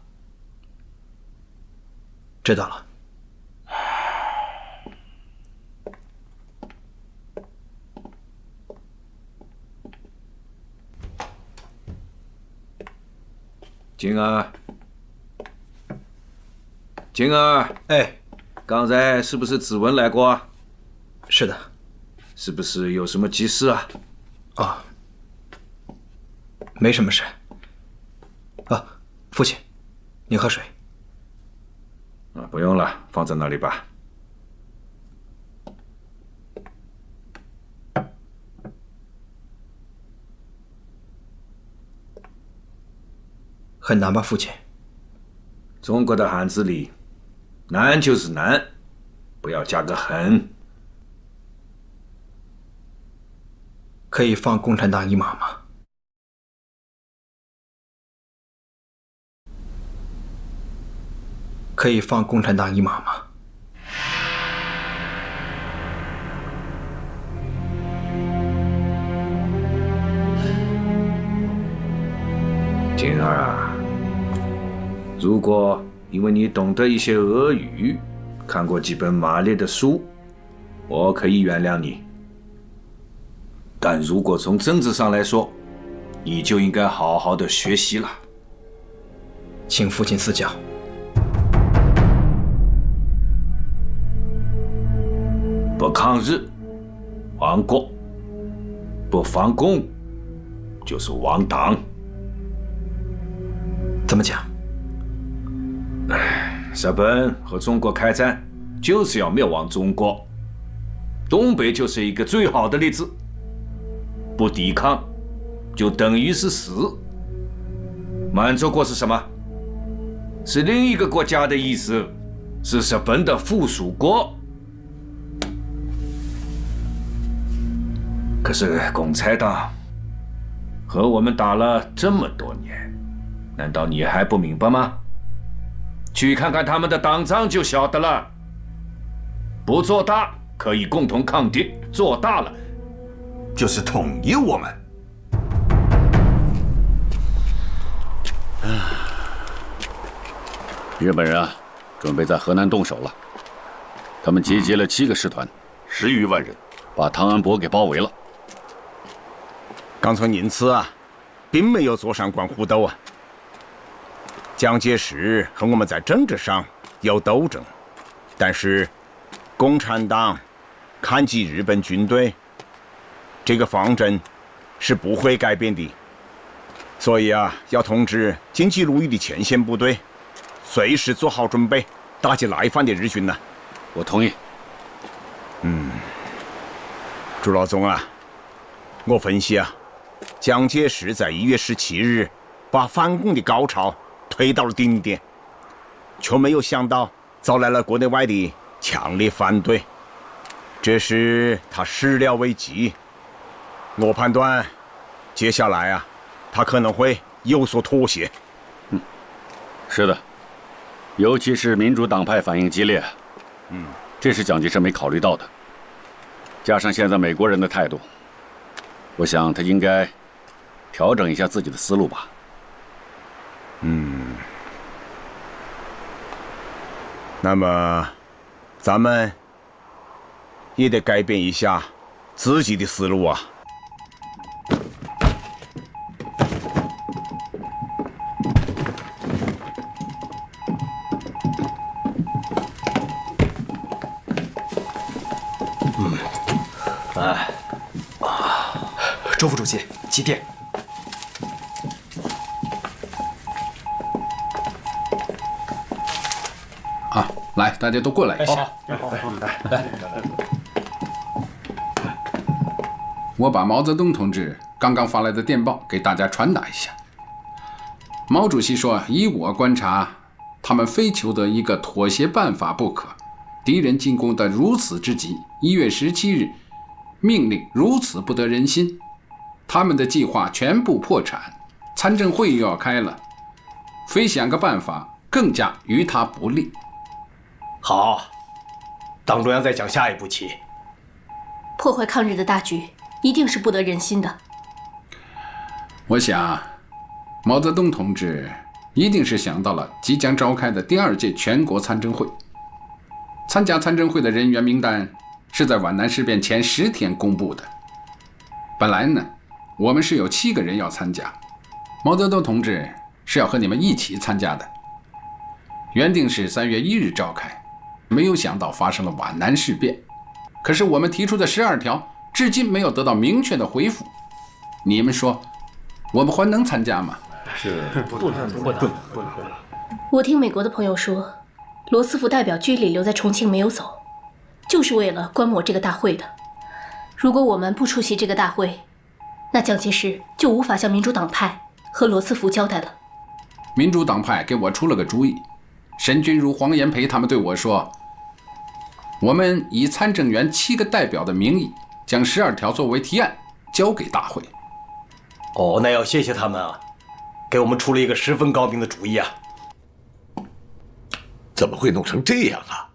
知道了。静儿，静儿，哎，刚才是不是子文来过啊？是的。是不是有什么急事啊？啊，没什么事。啊，父亲，您喝水。啊，不用了，放在那里吧。很难吧，父亲？中国的汉字里，难就是难，不要加个很。可以放共产党一马吗？可以放共产党一马吗？静儿啊，如果因为你懂得一些俄语，看过几本马列的书，我可以原谅你。但如果从政治上来说，你就应该好好的学习了。请父亲赐教。不抗日，亡国；不反共，就是亡党。怎么讲？日本和中国开战，就是要灭亡中国。东北就是一个最好的例子。不抵抗，就等于是死。满洲国是什么？是另一个国家的意思，是日本的附属国。可是共产党和我们打了这么多年，难道你还不明白吗？去看看他们的党章就晓得了。不做大可以共同抗敌，做大了就是统一我们。日本人啊，准备在河南动手了。他们集结了7个师团，10余万人，把汤恩伯给包围了。冈村宁次啊，并没有坐上官虎斗啊。蒋介石和我们在政治上有斗争，但是共产党抗击日本军队这个方针是不会改变的。所以啊，要通知京畿路域的前线部队，随时做好准备，打击来犯的日军呢。我同意。朱老总啊，我分析啊，蒋介石在1月17日把反共的高潮推到了顶点，却没有想到招来了国内外的强烈反对，这使他始料未及。我判断，接下来啊，他可能会有所妥协。是的，尤其是民主党派反应激烈。这是蒋介石没考虑到的。加上现在美国人的态度，我想他应该调整一下自己的思路吧。那么咱们也得改变一下自己的思路啊。周副主席，起电。啊，来，大家都过来一下。好，来。我把毛泽东同志刚刚发来的电报给大家传达一下。毛主席说，以我观察，他们非求得一个妥协办法不可。敌人进攻得如此之急，1月17日命令如此不得人心，他们的计划全部破产，参政会又要开了，非想个办法更加于他不利。好，党中央再讲下一步棋。破坏抗日的大局一定是不得人心的。我想，毛泽东同志一定是想到了即将召开的第2届全国参政会。参加参政会的人员名单是在皖南事变前10天公布的。本来呢，我们是有7个人要参加，毛泽东同志是要和你们一起参加的。原定是3月1日召开，没有想到发生了皖南事变。可是我们提出的12条至今没有得到明确的回复。你们说，我们还能参加吗？是不能。我听美国的朋友说，罗斯福代表居里留在重庆没有走，就是为了观摩这个大会的。如果我们不出席这个大会，那蒋介石就无法向民主党派和罗斯福交代了。民主党派给我出了个主意，沈钧儒、黄炎培他们对我说，我们以参政员7个代表的名义，将12条作为提案交给大会。哦，那要谢谢他们啊，给我们出了一个十分高明的主意啊。怎么会弄成这样啊？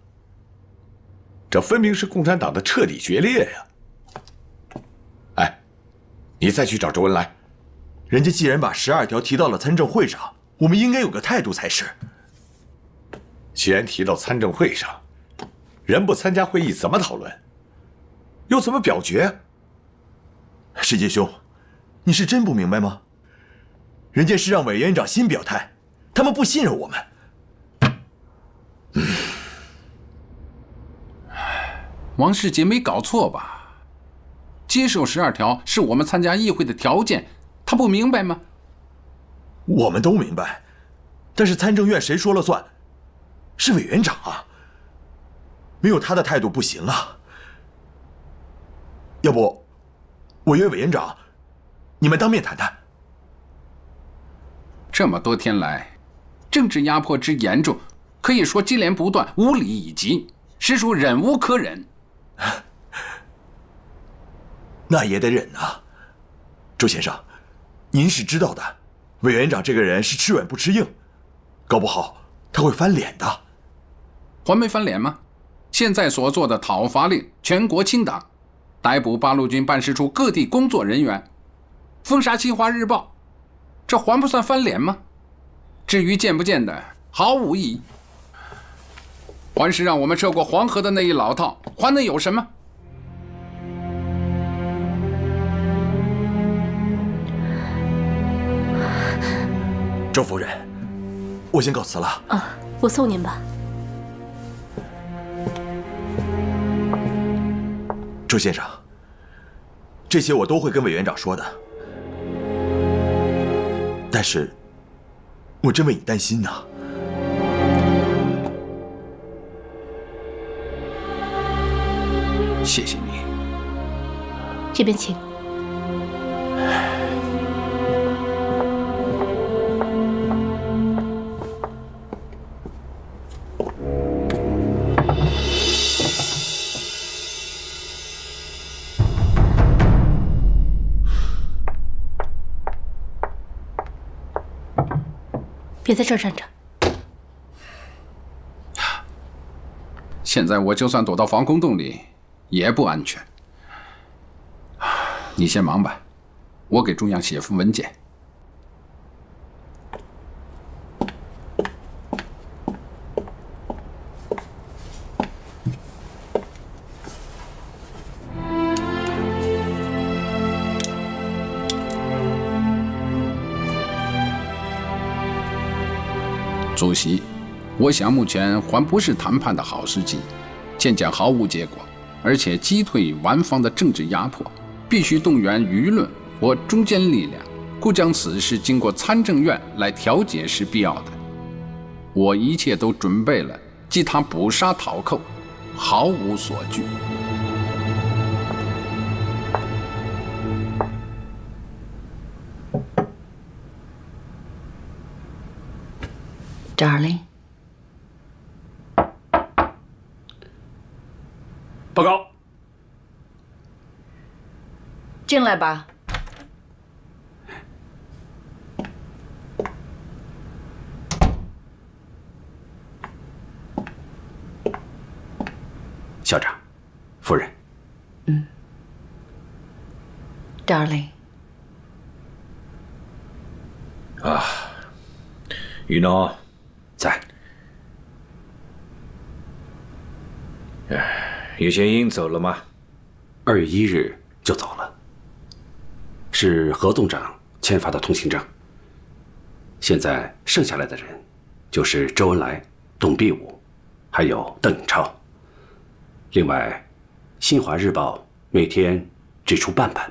这分明是共产党的彻底决裂呀！哎，你再去找周恩来，人家既然把12条提到了参政会上，我们应该有个态度才是。既然提到参政会上，人不参加会议怎么讨论？又怎么表决？石杰兄，你是真不明白吗？人家是让委员长新表态，他们不信任我们。王世杰没搞错吧？接受12条是我们参加议会的条件，他不明白吗？我们都明白，但是参政院谁说了算？是委员长啊，没有他的态度不行啊。要不，我约委员长，你们当面谈谈。这么多天来，政治压迫之严重，可以说接连不断，无理以及，实属忍无可忍。那也得忍啊，周先生，您是知道的，委员长这个人是吃软不吃硬，搞不好他会翻脸的。还没翻脸吗？现在所做的讨伐令、全国清党、逮捕八路军办事处各地工作人员、封杀《新华日报》，这还不算翻脸吗？至于见不见的，毫无意义。还是让我们涉过黄河的那一老套，还能有什么？周夫人，我先告辞了。啊，我送您吧。周先生，这些我都会跟委员长说的，但是我真为你担心呐。谢谢你。这边请。别在这儿站着。现在我就算躲到防空洞里，也不安全。你先忙吧，我给中央写封文件。主席，我想目前还不是谈判的好时机，渐渐毫无结果，而且击退顽方的政治压迫，必须动员舆论或中坚力量，故将此事经过参政院来调解是必要的。我一切都准备了，即他捕杀讨寇，毫无所惧。Darling， 报告。进来吧。校长，夫人。Darling。啊，雨诺在。叶剑英走了吗？2月1日就走了，是何总长签发的通行证。现在剩下来的人，就是周恩来、董必武，还有邓颖超。另外，《新华日报》每天只出半版。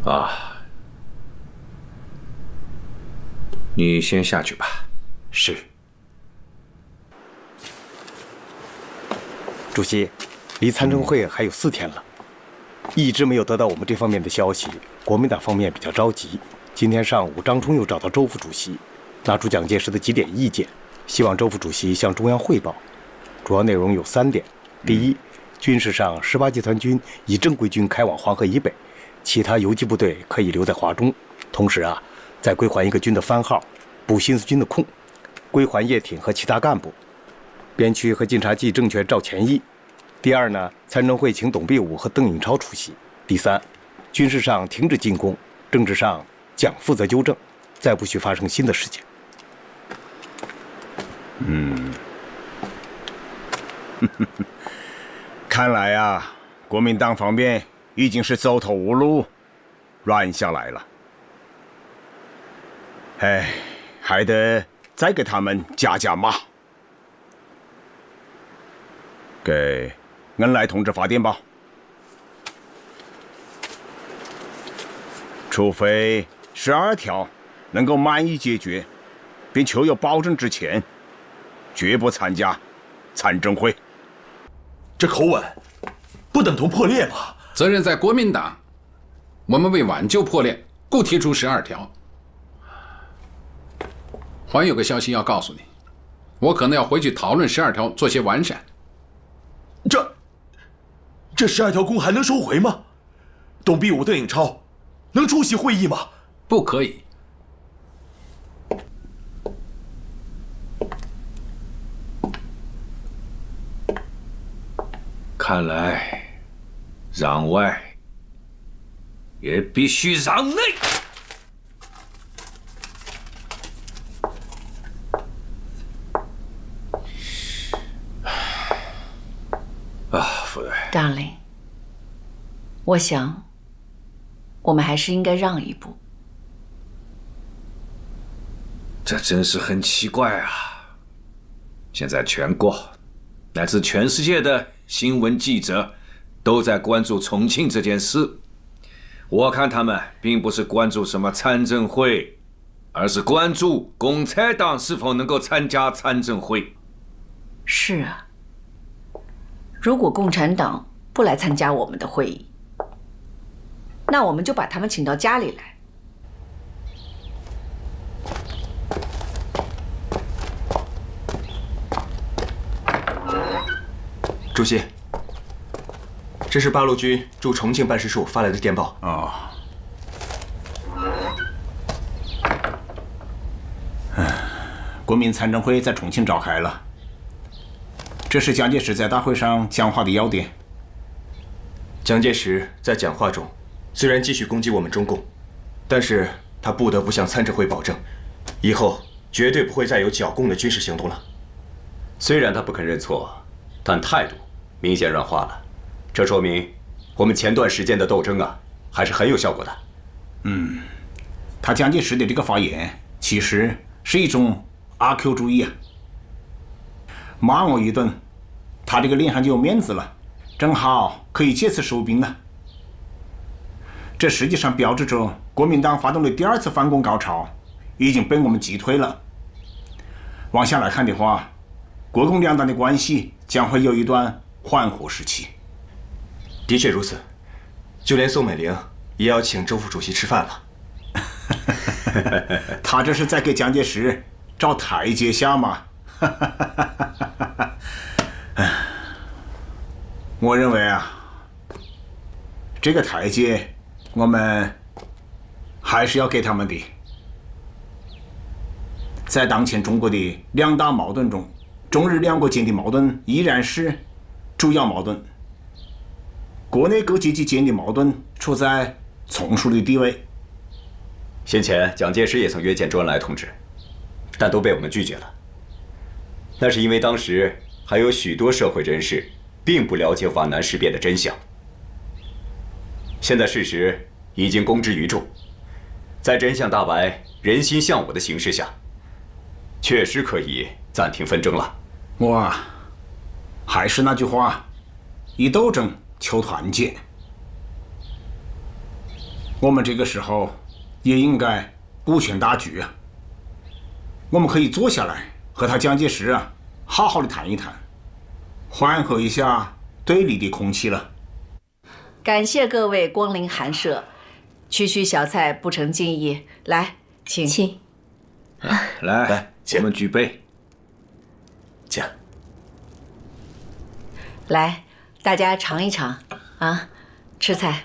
啊，你先下去吧。是。主席，离参政会还有4天了，一直没有得到我们这方面的消息，国民党方面比较着急。今天上午，张冲又找到周副主席，拿出蒋介石的几点意见，希望周副主席向中央汇报。主要内容有3点：第一，军事上18集团军以正规军开往黄河以北，其他游击部队可以留在华中。同时啊，再归还一个军的番号，补新四军的空，归还叶挺和其他干部。边区和晋察冀政权照前议。第二呢，参政会请董必武和邓颖超出席。第三，军事上停止进攻，政治上蒋负责纠正，再不许发生新的事件。看来啊，国民党方面已经是走投无路，软下来了。哎，还得再给他们加码。给恩来同志发电报，除非12条能够满意解决，并求有保证之前，绝不参加参政会。这口吻不等同破裂吗？责任在国民党，我们为挽救破裂，故提出12条。还有个消息要告诉你，我可能要回去讨论12条，做些完善。这12条公还能收回吗？董必武、邓颖超能出席会议吗？不可以。看来，让外也必须让内。Darling， 我想，我们还是应该让一步。这真是很奇怪啊！现在全国乃至全世界的新闻记者都在关注重庆这件事，我看他们并不是关注什么参政会，而是关注共产党是否能够参加参政会。是啊。如果共产党不来参加我们的会议，那我们就把他们请到家里来。主席，这是八路军驻重庆办事处发来的电报。国民参政会在重庆召开了。这是蒋介石在大会上讲话的要点。蒋介石在讲话中虽然继续攻击我们中共，但是他不得不向参政会保证，以后绝对不会再有剿共的军事行动了。虽然他不肯认错，但态度明显软化了，这说明我们前段时间的斗争啊，还是很有效果的。他蒋介石的这个发言其实是一种阿 Q 主义啊。骂我一顿，他这个脸上就有面子了，正好可以借此收兵了。这实际上标志着国民党发动的第2次反攻高潮已经被我们击退了。往下来看的话，国共两党的关系将会有一段缓和时期。的确如此，就连宋美龄也要请周副主席吃饭了。他这是在给蒋介石找台阶下嘛。我认为啊，这个台阶我们还是要给他们的。在当前中国的两大矛盾中，中日两国间的矛盾依然是主要矛盾，国内各阶级间的矛盾处在从属的地位。先前蒋介石也曾约见周恩来同志，但都被我们拒绝了。那是因为当时还有许多社会人士并不了解皖南事变的真相。现在事实已经公之于众，在真相大白、人心向我的形势下，确实可以暂停纷争了。我还是那句话，以斗争求团结。我们这个时候也应该顾全大局啊。我们可以坐下来和他蒋介石啊，好好的谈一谈，缓和一下对立的空气了。感谢各位光临寒舍，区区小菜不成敬意，来，请。请。来，我们举杯。请。来，大家尝一尝啊，吃菜。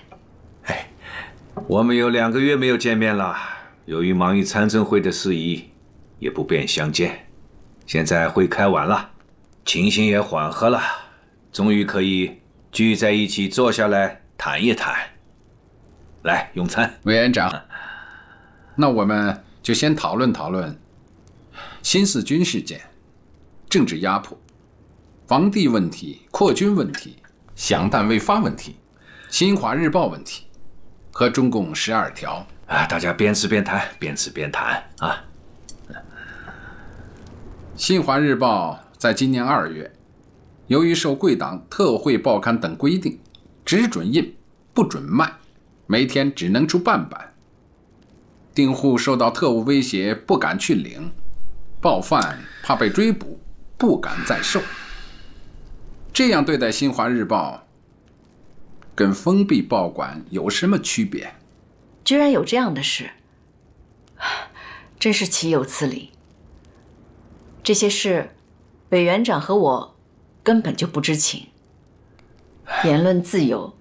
我们有2个月没有见面了，由于忙于参政会的事宜，也不便相见。现在会开完了，情形也缓和了，终于可以聚在一起坐下来谈一谈。来，用餐。委员长，那我们就先讨论讨论新四军事件、政治压迫、防地问题、扩军问题、饷弹未发问题、新华日报问题和中共12条。大家边吃边谈，边吃边谈啊。新华日报在今年2月，由于受贵党特务会报刊等规定，只准印不准卖，每天只能出半版。订户受到特务威胁，不敢去领；报贩怕被追捕，不敢再售。这样对待新华日报，跟封闭报馆有什么区别？居然有这样的事，真是岂有此理！这些事，委员长和我根本就不知情。言论自由，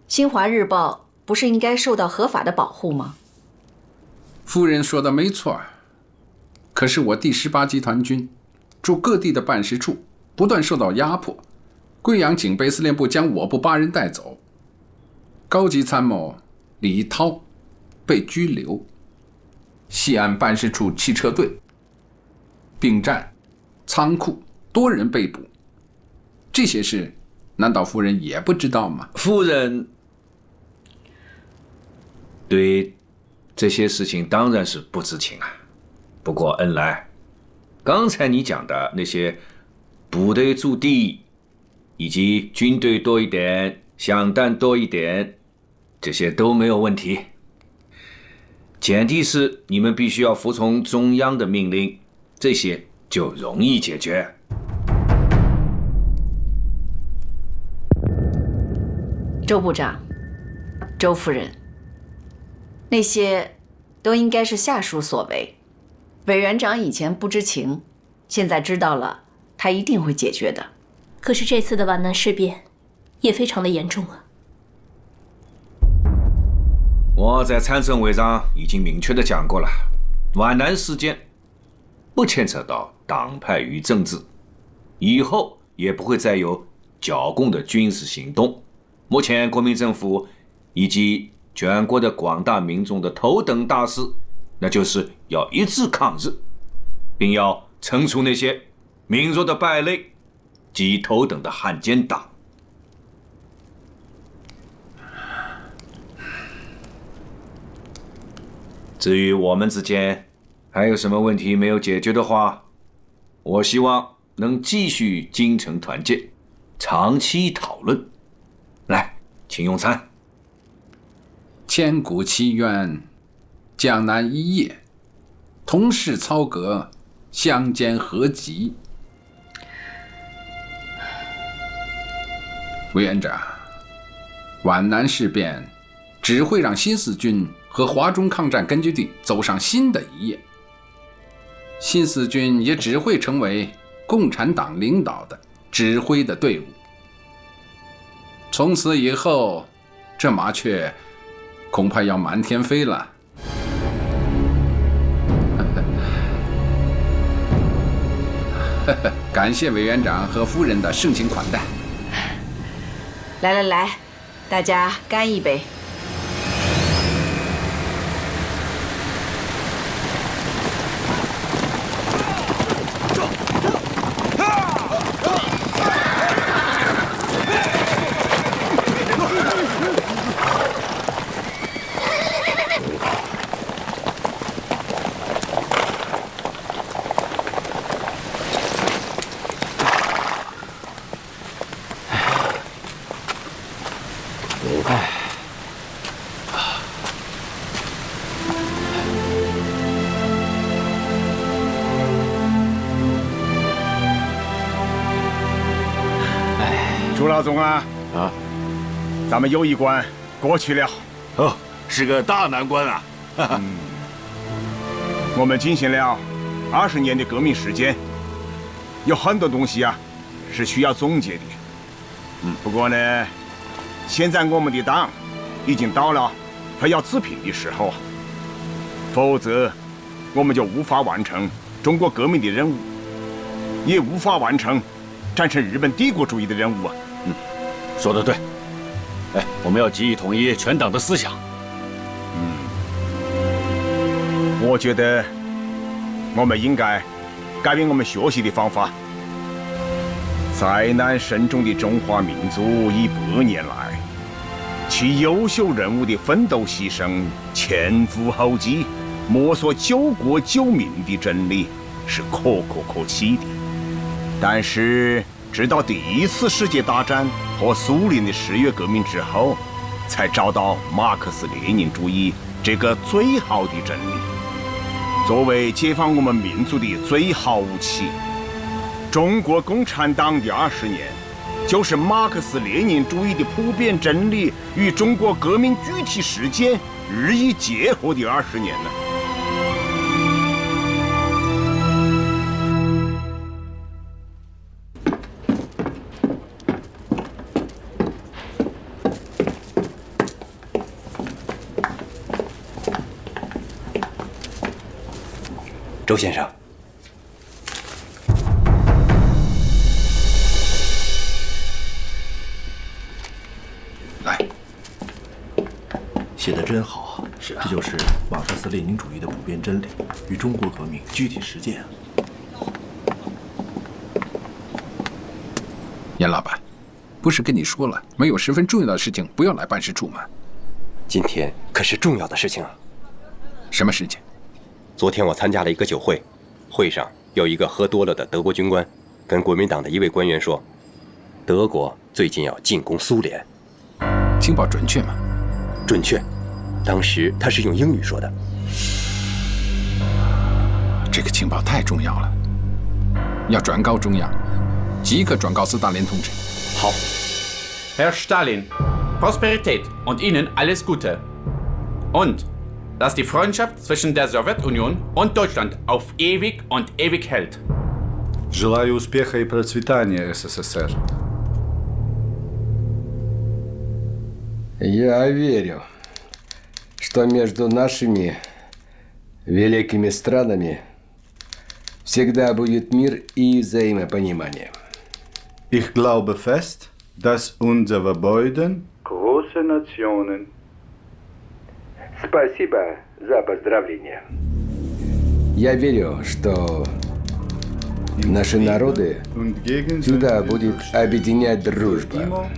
新华日报不是应该受到合法的保护吗？夫人说的没错，可是我第18集团军驻各地的办事处不断受到压迫，贵阳警备司令部将我部8人带走，高级参谋李一涛被拘留，西安办事处汽车队、兵站、仓库多人被捕，这些事难道夫人也不知道吗？夫人对这些事情当然是不知情啊。不过恩来，刚才你讲的那些部队驻地以及军队多一点、饷弹多一点，这些都没有问题。前提是你们必须要服从中央的命令，这些就容易解决。周部长、周夫人，那些都应该是下属所为。委员长以前不知情，现在知道了，他一定会解决的。可是这次的皖南事变也非常的严重啊。我在参政会上已经明确的讲过了，皖南事件不牵扯到党派与政治，以后也不会再有剿共的军事行动。目前国民政府以及全国的广大民众的头等大事，那就是要一致抗日，并要惩处那些民弱的败类及头等的汉奸党。至于我们之间还有什么问题没有解决的话，我希望能继续精诚团结，长期讨论。来，请用餐。千古奇冤，江南一夜，同是操戈，相煎何急？委员长，皖南事变只会让新四军和华中抗战根据地走上新的一页。新四军也只会成为共产党领导的指挥的队伍。从此以后，这麻雀恐怕要满天飞了。感谢委员长和夫人的盛情款待。来来来，大家干一杯。朱老总啊，咱们又一关过去了。哦，是个大难关啊！我们进行了20年的革命时间，有很多东西啊是需要总结的。不过呢，现在我们的党已经到了快要自评的时候，否则我们就无法完成中国革命的任务，也无法完成战胜日本帝国主义的任务啊！说得对。我们要急于统一全党的思想。我觉得我们应该改变我们学习的方法。灾难深重的中华民族100年来，其优秀人物的奋斗牺牲前赴后继，摸索救国救民的真理是可歌可泣的。但是直到第1次世界大战和苏联的10月革命之后，才找到马克思列宁主义这个最好的真理，作为解放我们民族的最好武器。中国共产党的20年，就是马克思列宁主义的普遍真理与中国革命具体实践日益结合的20年了。周先生，来，写得真好啊！是啊，这就是马克思列宁主义的普遍真理与中国革命具体实践啊。严老板，不是跟你说了，没有十分重要的事情不要来办事处吗？今天可是重要的事情啊！什么事情？昨天我参加了一个酒会，会上有一个喝多了的德国军官，跟国民党的一位官员说，德国最近要进攻苏联。情报准确吗？准确。当时他是用英语说的。这个情报太重要了，要转告中央，即刻转告斯大林同志。好。Herr Stalin, Prosperität und Ihnen alles Gute. Und dass die Freundschaft zwischen der Sowjetunion und Deutschland auf ewig und ewig hält. Желаю успеха и процветания, СССР. Я верю, что между нашими великими странами всегда будет мир и взаимопонимание. Ich glaube fest, dass unsere beiden große Nationen. Спасибо за поздравления. Я верю, что наши народы всегда будет объединять дружба.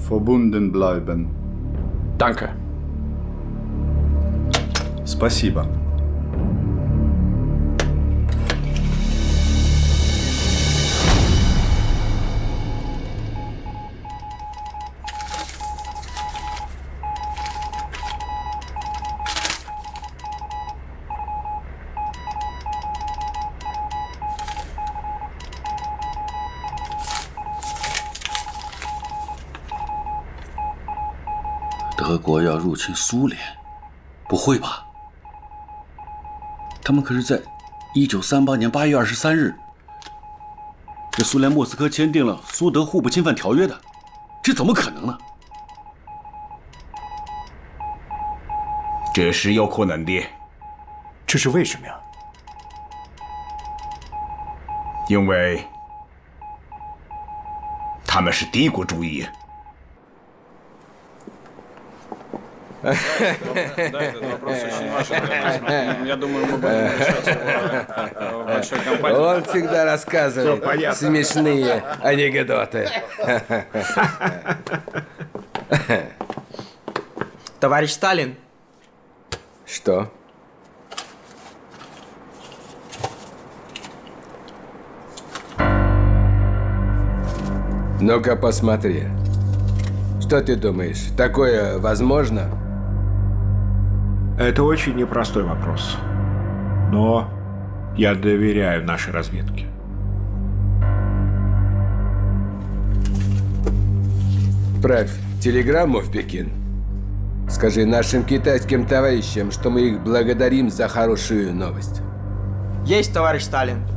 Verbunden bleiben. Danke. Спасибо.德国要入侵苏联，不会吧？他们可是在1938年8月23日，这苏联莫斯科签订了苏德互不侵犯条约的，这怎么可能呢？这是有可能的。这是为什么呀？因为他们是帝国主义。Он всегда рассказывает смешные анекдоты. Товарищ Сталин. Что? Ну-ка посмотри. Что ты думаешь, такое возможно? Это очень непростой вопрос. Но я доверяю нашей разведке. Отправь телеграмму в Пекин. Скажи нашим китайским товарищам, что мы их благодарим за хорошую новость. Есть, товарищ Сталин.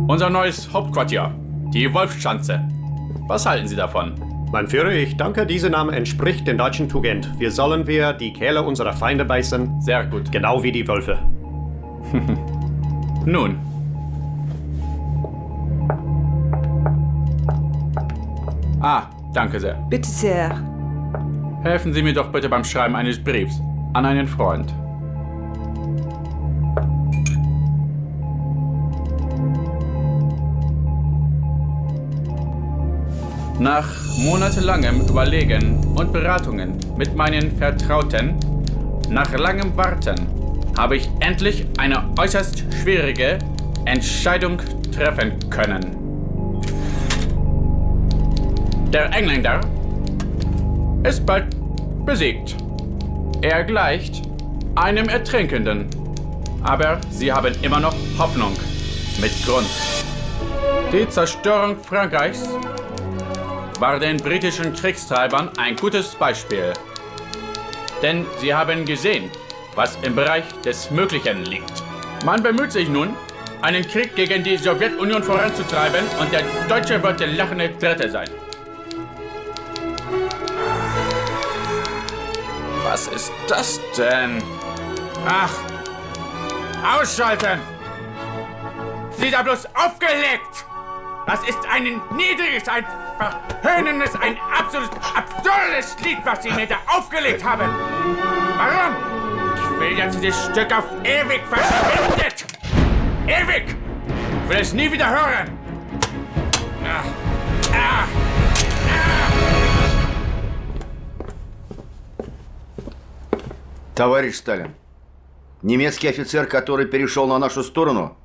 Unser neues Hauptquartier, die Wolfschanze. Was halten Sie davon? Mein Führer, ich danke, dieser Name entspricht den deutschen Tugend. Wir sollen die Kehle unserer Feinde beißen. Sehr gut. Genau wie die Wölfe. Nun. Ah, danke sehr. Bitte sehr. Helfen Sie mir doch bitte beim Schreiben eines Briefs an einen Freund. Nach monatelangem Überlegen und Beratungen mit meinen Vertrauten, nach langem Warten, habe ich endlich eine äußerst schwierige Entscheidung treffen können. Der Engländer ist bald besiegt. Er gleicht einem Ertrinkenden. Aber sie haben immer noch Hoffnung. Mit Grund. Die Zerstörung Frankreichs war den britischen Kriegstreibern ein gutes Beispiel. Denn sie haben gesehen, was im Bereich des Möglichen liegt. Man bemüht sich nun, einen Krieg gegen die Sowjetunion voranzutreiben und der Deutsche wird der lachende Dritte sein. Was ist das denn? Ach, ausschalten! Sie da bloß aufgelegt! Das ist ein niedriges, ein verhöhnendes, ein absolut absurdes Lied, was Sie mir da aufgelegt haben. Warum? Ich will, dass dieses Stück auf ewig verschwindet. Ewig! Ich will es nie wieder hören. Товарищ Сталин, немецкий офицер, который перешел на нашу сторону,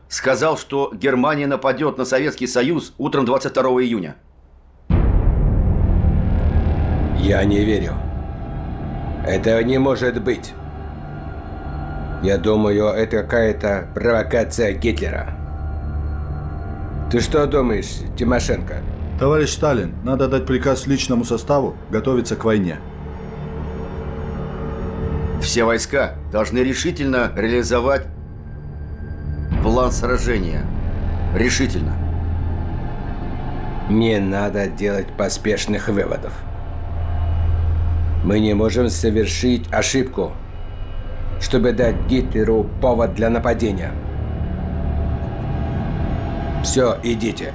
сказал, что Германия нападет на Советский Союз утром 22 июня. Я не верю. Этого не может быть. Я думаю, это какая-то провокация Гитлера. Ты что думаешь, Тимошенко? Товарищ Сталин, надо дать приказ личному составу готовиться к войне. Все войска должны решительно реализовать план сражения. Решительно. Не надо делать поспешных выводов. Мы не можем совершить ошибку, чтобы дать Гитлеру повод для нападения. Все, идите.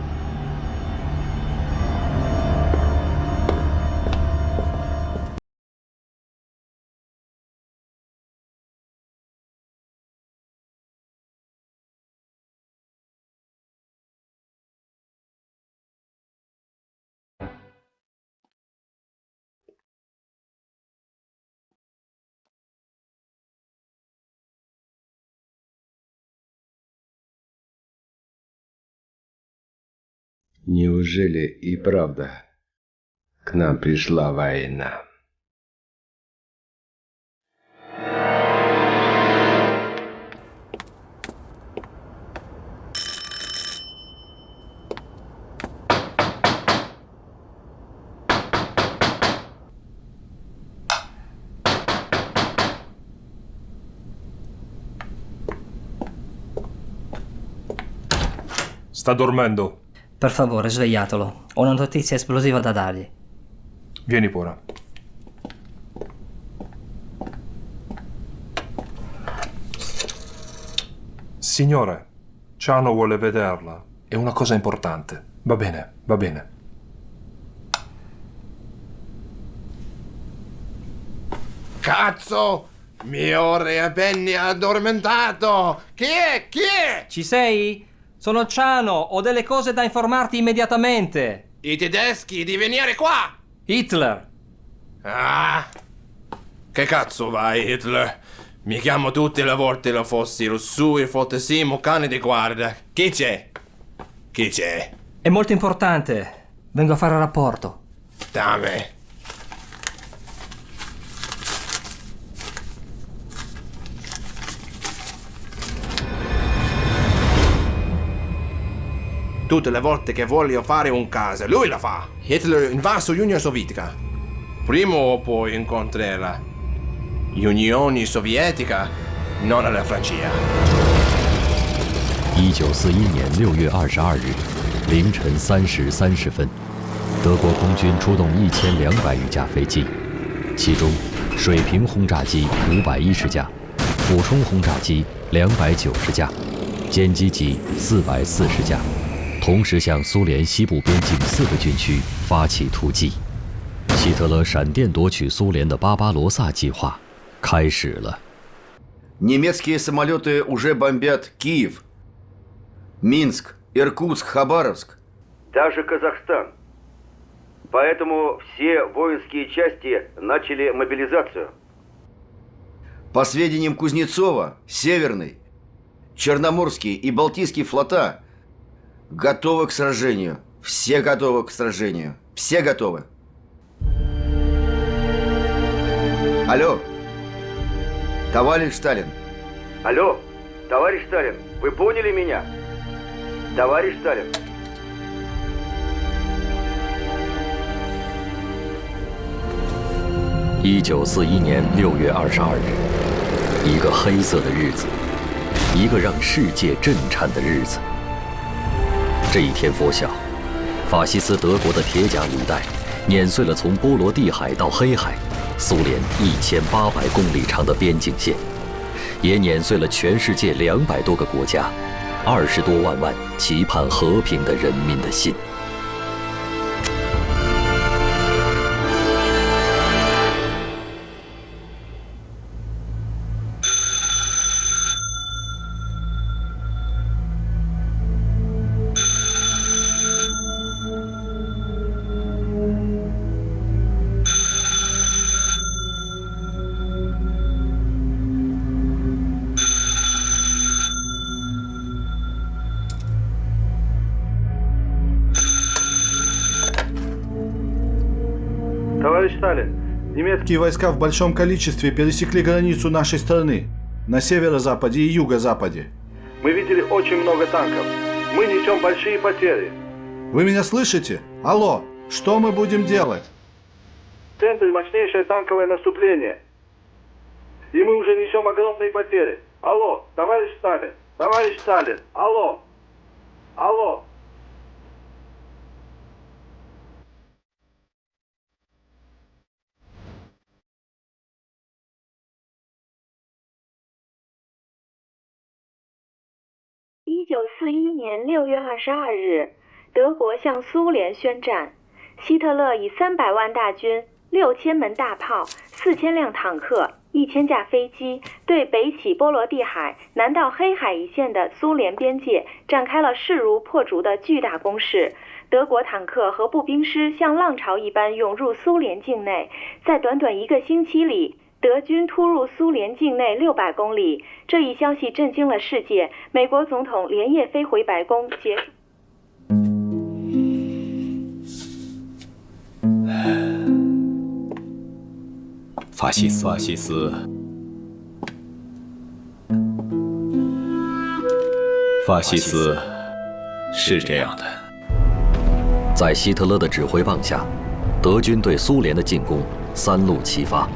Неужели и правда к нам пришла война? Sta dormendo. Per favore, svegliatelo. Ho una notizia esplosiva da dargli. Vieni pure. Signore, Ciano vuole vederla. È una cosa importante. Va bene, va bene. Cazzo! Mio re Benny è addormentato! Chi è? Chi è? Ci sei? Sono Ciano, ho delle cose da informarti immediatamente. I tedeschi di venire qua! Hitler! Ah! Che cazzo vai, Hitler? Mi chiamo tutte le volte la fossi il suo e fottesimo cane di guardia. Chi c'è? Chi c'è? È molto importante. Vengo a fare rapporto. Dammi. Tutte le volte che voglio fare un caso, lui la fa. Hitler invaso Unione Sovietica. Prima o poi incontrerà Unione Sovietica, non la Francia. 1941年6月22日凌晨3时30分，德国空军出动1200余架飞机，其中水平轰炸机510架，俯冲轰炸机290架，歼击机440架。 同时向苏联西部边境4个军区发起突击，希特勒闪电夺取苏联的巴巴罗萨计划开始了。Немецкие самолеты уже бомбят Киев, Минск, Иркутск, Хабаровск, даже Казахстан. Поэтому все воинские части начали мобилизацию. По сведениям Кузнецова, Северный, Черноморский и Балтийский флота готовы к сражению. Все готовы к сражению. Все готовы. Алло, товарищ Сталин. Алло, товарищ Сталин, вы поняли меня? Товарищ Сталин. 1941年6月22日，一个黑色的日子，一个让世界震颤的日子。这一天拂晓，法西斯德国的铁甲履带碾碎了从波罗的海到黑海，苏联1800公里长的边境线，也碾碎了全世界200多个国家20多万期盼和平的人民的心。 Товарищ Сталин, немецкие войска в большом количестве пересекли границу нашей страны на северо-западе и юго-западе. Мы видели очень много танков. Мы несем большие потери. Вы меня слышите? Алло, что мы будем делать? В центре мощнейшее танковое наступление. И мы уже несем огромные потери. Алло, товарищ Сталин, товарищ Сталин, алло, алло. 1941年6月22日，德国向苏联宣战。希特勒以300万大军、6000门大炮、4000辆坦克、1000架飞机，对北起波罗的海、南到黑海一线的苏联边界展开了势如破竹的巨大攻势。德国坦克和步兵师像浪潮一般涌入苏联境内，在短短1个星期里， 德军突入苏联境内600公里，这一消息震惊了世界。美国总统连夜飞回白宫结束。法西斯，法西斯是这样的。在希特勒的指挥棒下，德军对苏联的进攻3路齐发。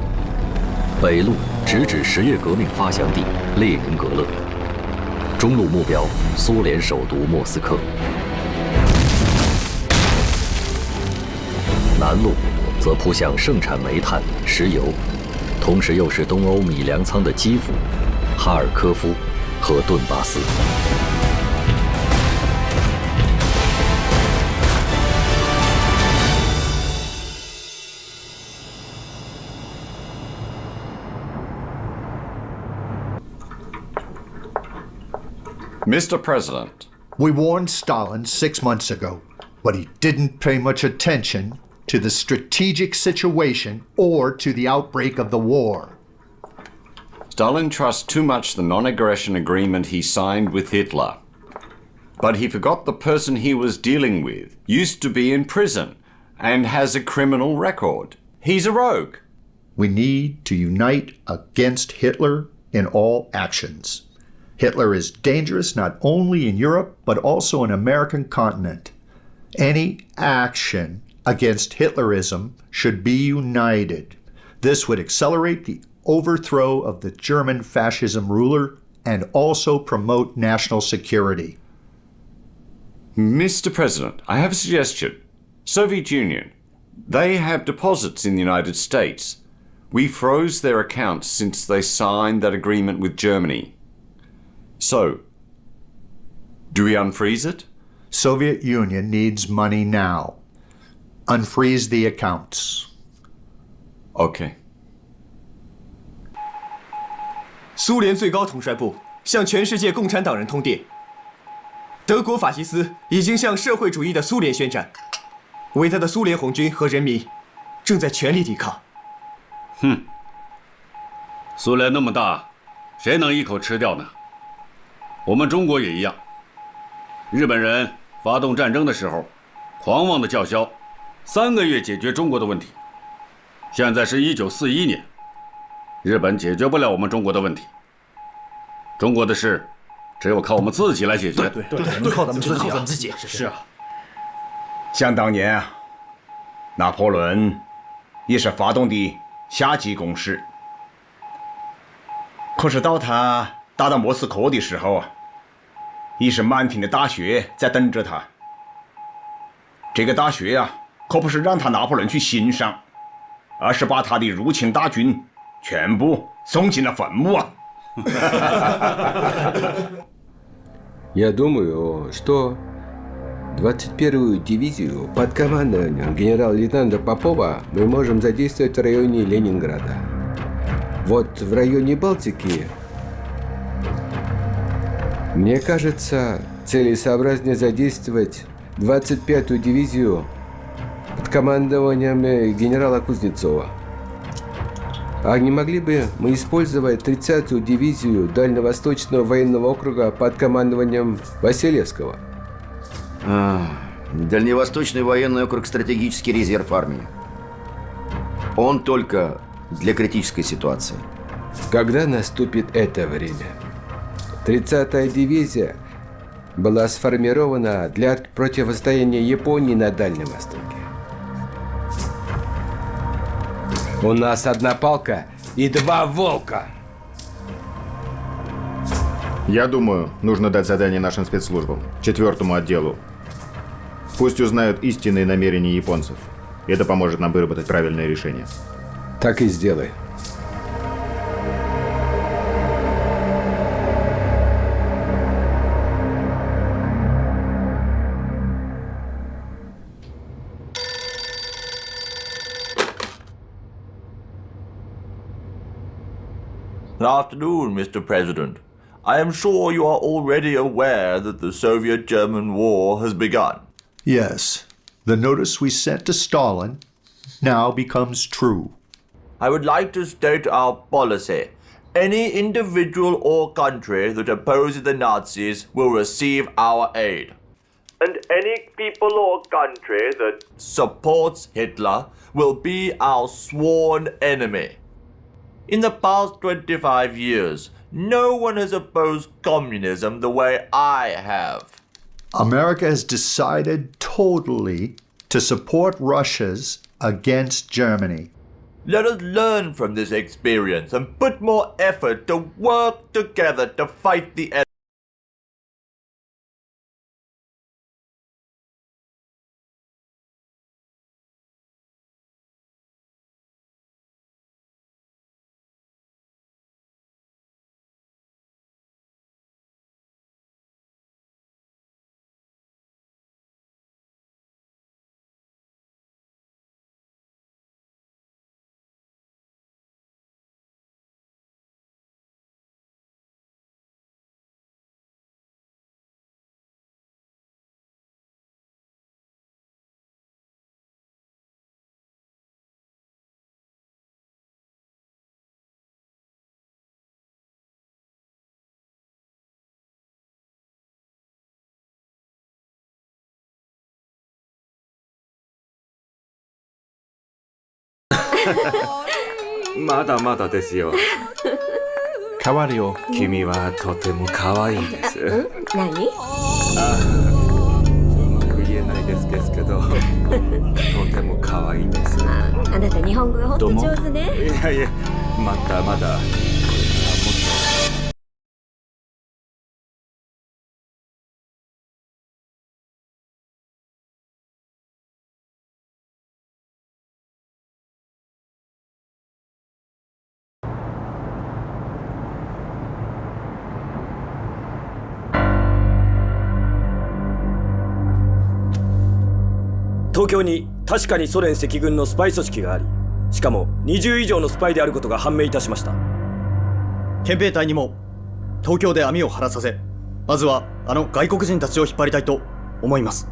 北路直指十月革命发祥地列宁格勒，中路目标苏联首都莫斯科。南路则扑向盛产煤炭、石油，同时又是东欧米粮仓的基辅、哈尔科夫和顿巴斯。Mr. President, we warned Stalin 6 months ago, but he didn't pay much attention to the strategic situation or to the outbreak of the war. Stalin trusts too much the non-aggression agreement he signed with Hitler. But he forgot the person he was dealing with used to be in prison and has a criminal record. He's a rogue. We need to unite against Hitler in all actions. Hitler is dangerous not only in Europe, but also in the American continent. Any action against Hitlerism should be united. This would accelerate the overthrow of the German fascism ruler and also promote national security. Mr. President, I have a suggestion. Soviet Union, they have deposits in the United States. We froze their accounts since they signed that agreement with Germany. So, do we unfreeze it? Soviet Union needs money now. Unfreeze the accounts. Okay. 苏联最高统帅部向全世界共产党人通电：德国法西斯已经向社会主义的苏联宣战，伟大的苏联红军和人民正在全力抵抗。哼，苏联那么大，谁能一口吃掉呢？我们中国也一样。日本人发动战争的时候，狂妄的叫嚣，3个月解决中国的问题。现在是1941年，日本解决不了我们中国的问题。中国的事，只有靠我们自己来解决。对，靠咱们自己。是啊。想当年啊，拿破仑也是发动的夏季攻势，可是到他打到莫斯科的时候啊，已是满庭的大雪在等着他。这个大雪啊，可不是让他拿破仑去欣赏，而是把他的入侵大军全部送进了坟墓啊！ Я думаю, что 21-ю дивизию под командованием генерал-лейтенанта Попова мы можем задействовать в районе Ленинграда. Вот в районе Балтики, мне кажется, целесообразнее задействовать 25-ю дивизию под командованием генерала Кузнецова. А не могли бы мы использовать 30-ю дивизию Дальневосточного военного округа под командованием Василевского? Дальневосточный военный округ – стратегический резерв армии. Он только для критической ситуации. Когда наступит это время? 30-я дивизия была сформирована для противостояния Японии на Дальнем Востоке. У нас одна палка и два волка. Я думаю, нужно дать задание нашим спецслужбам, 4-му отделу. Пусть узнают истинные намерения японцев. Это поможет нам выработать правильное решение. Так и сделай. Good afternoon, Mr. President. I am sure you are already aware that the Soviet-German war has begun. Yes, the notice we sent to Stalin now becomes true. I would like to state our policy. Any individual or country that opposes the Nazis will receive our aid. And any people or country that supports Hitler will be our sworn enemy. In the past 25 years, no one has opposed communism the way I have. America has decided totally to support Russia's against Germany. Let us learn from this experience and put more effort to work together to fight the enemy. まだまだですよ。変わるよ。君はとても可愛いです。何？うまく言えないですけど、とても可愛いです。あなた日本語が本当上手ね。いやいや、まだまだ。東京に確かにソ連赤軍のスパイ組織があり、しかも20以上のスパイであることが判明いたしました。憲兵隊にも東京で網を張らさせ、まずはあの外国人たちを引っ張りたいと思います。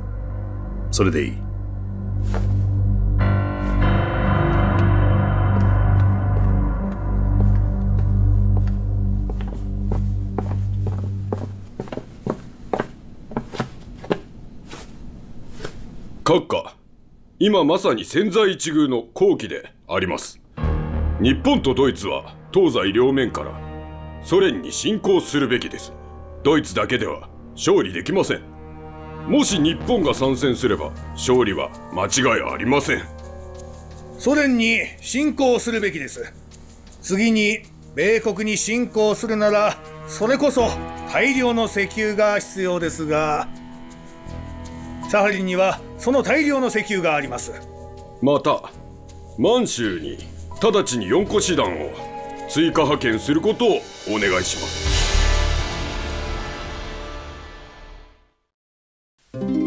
それでいい。閣下、今まさに千載一遇の好機であります。日本とドイツは東西両面からソ連に侵攻するべきです。ドイツだけでは勝利できません。もし日本が参戦すれば勝利は間違いありません。ソ連に侵攻するべきです。次に米国に侵攻するならそれこそ大量の石油が必要ですが、サハリンにはその大量の石油があります。また満州に直ちに4個師団を追加派遣することをお願いします。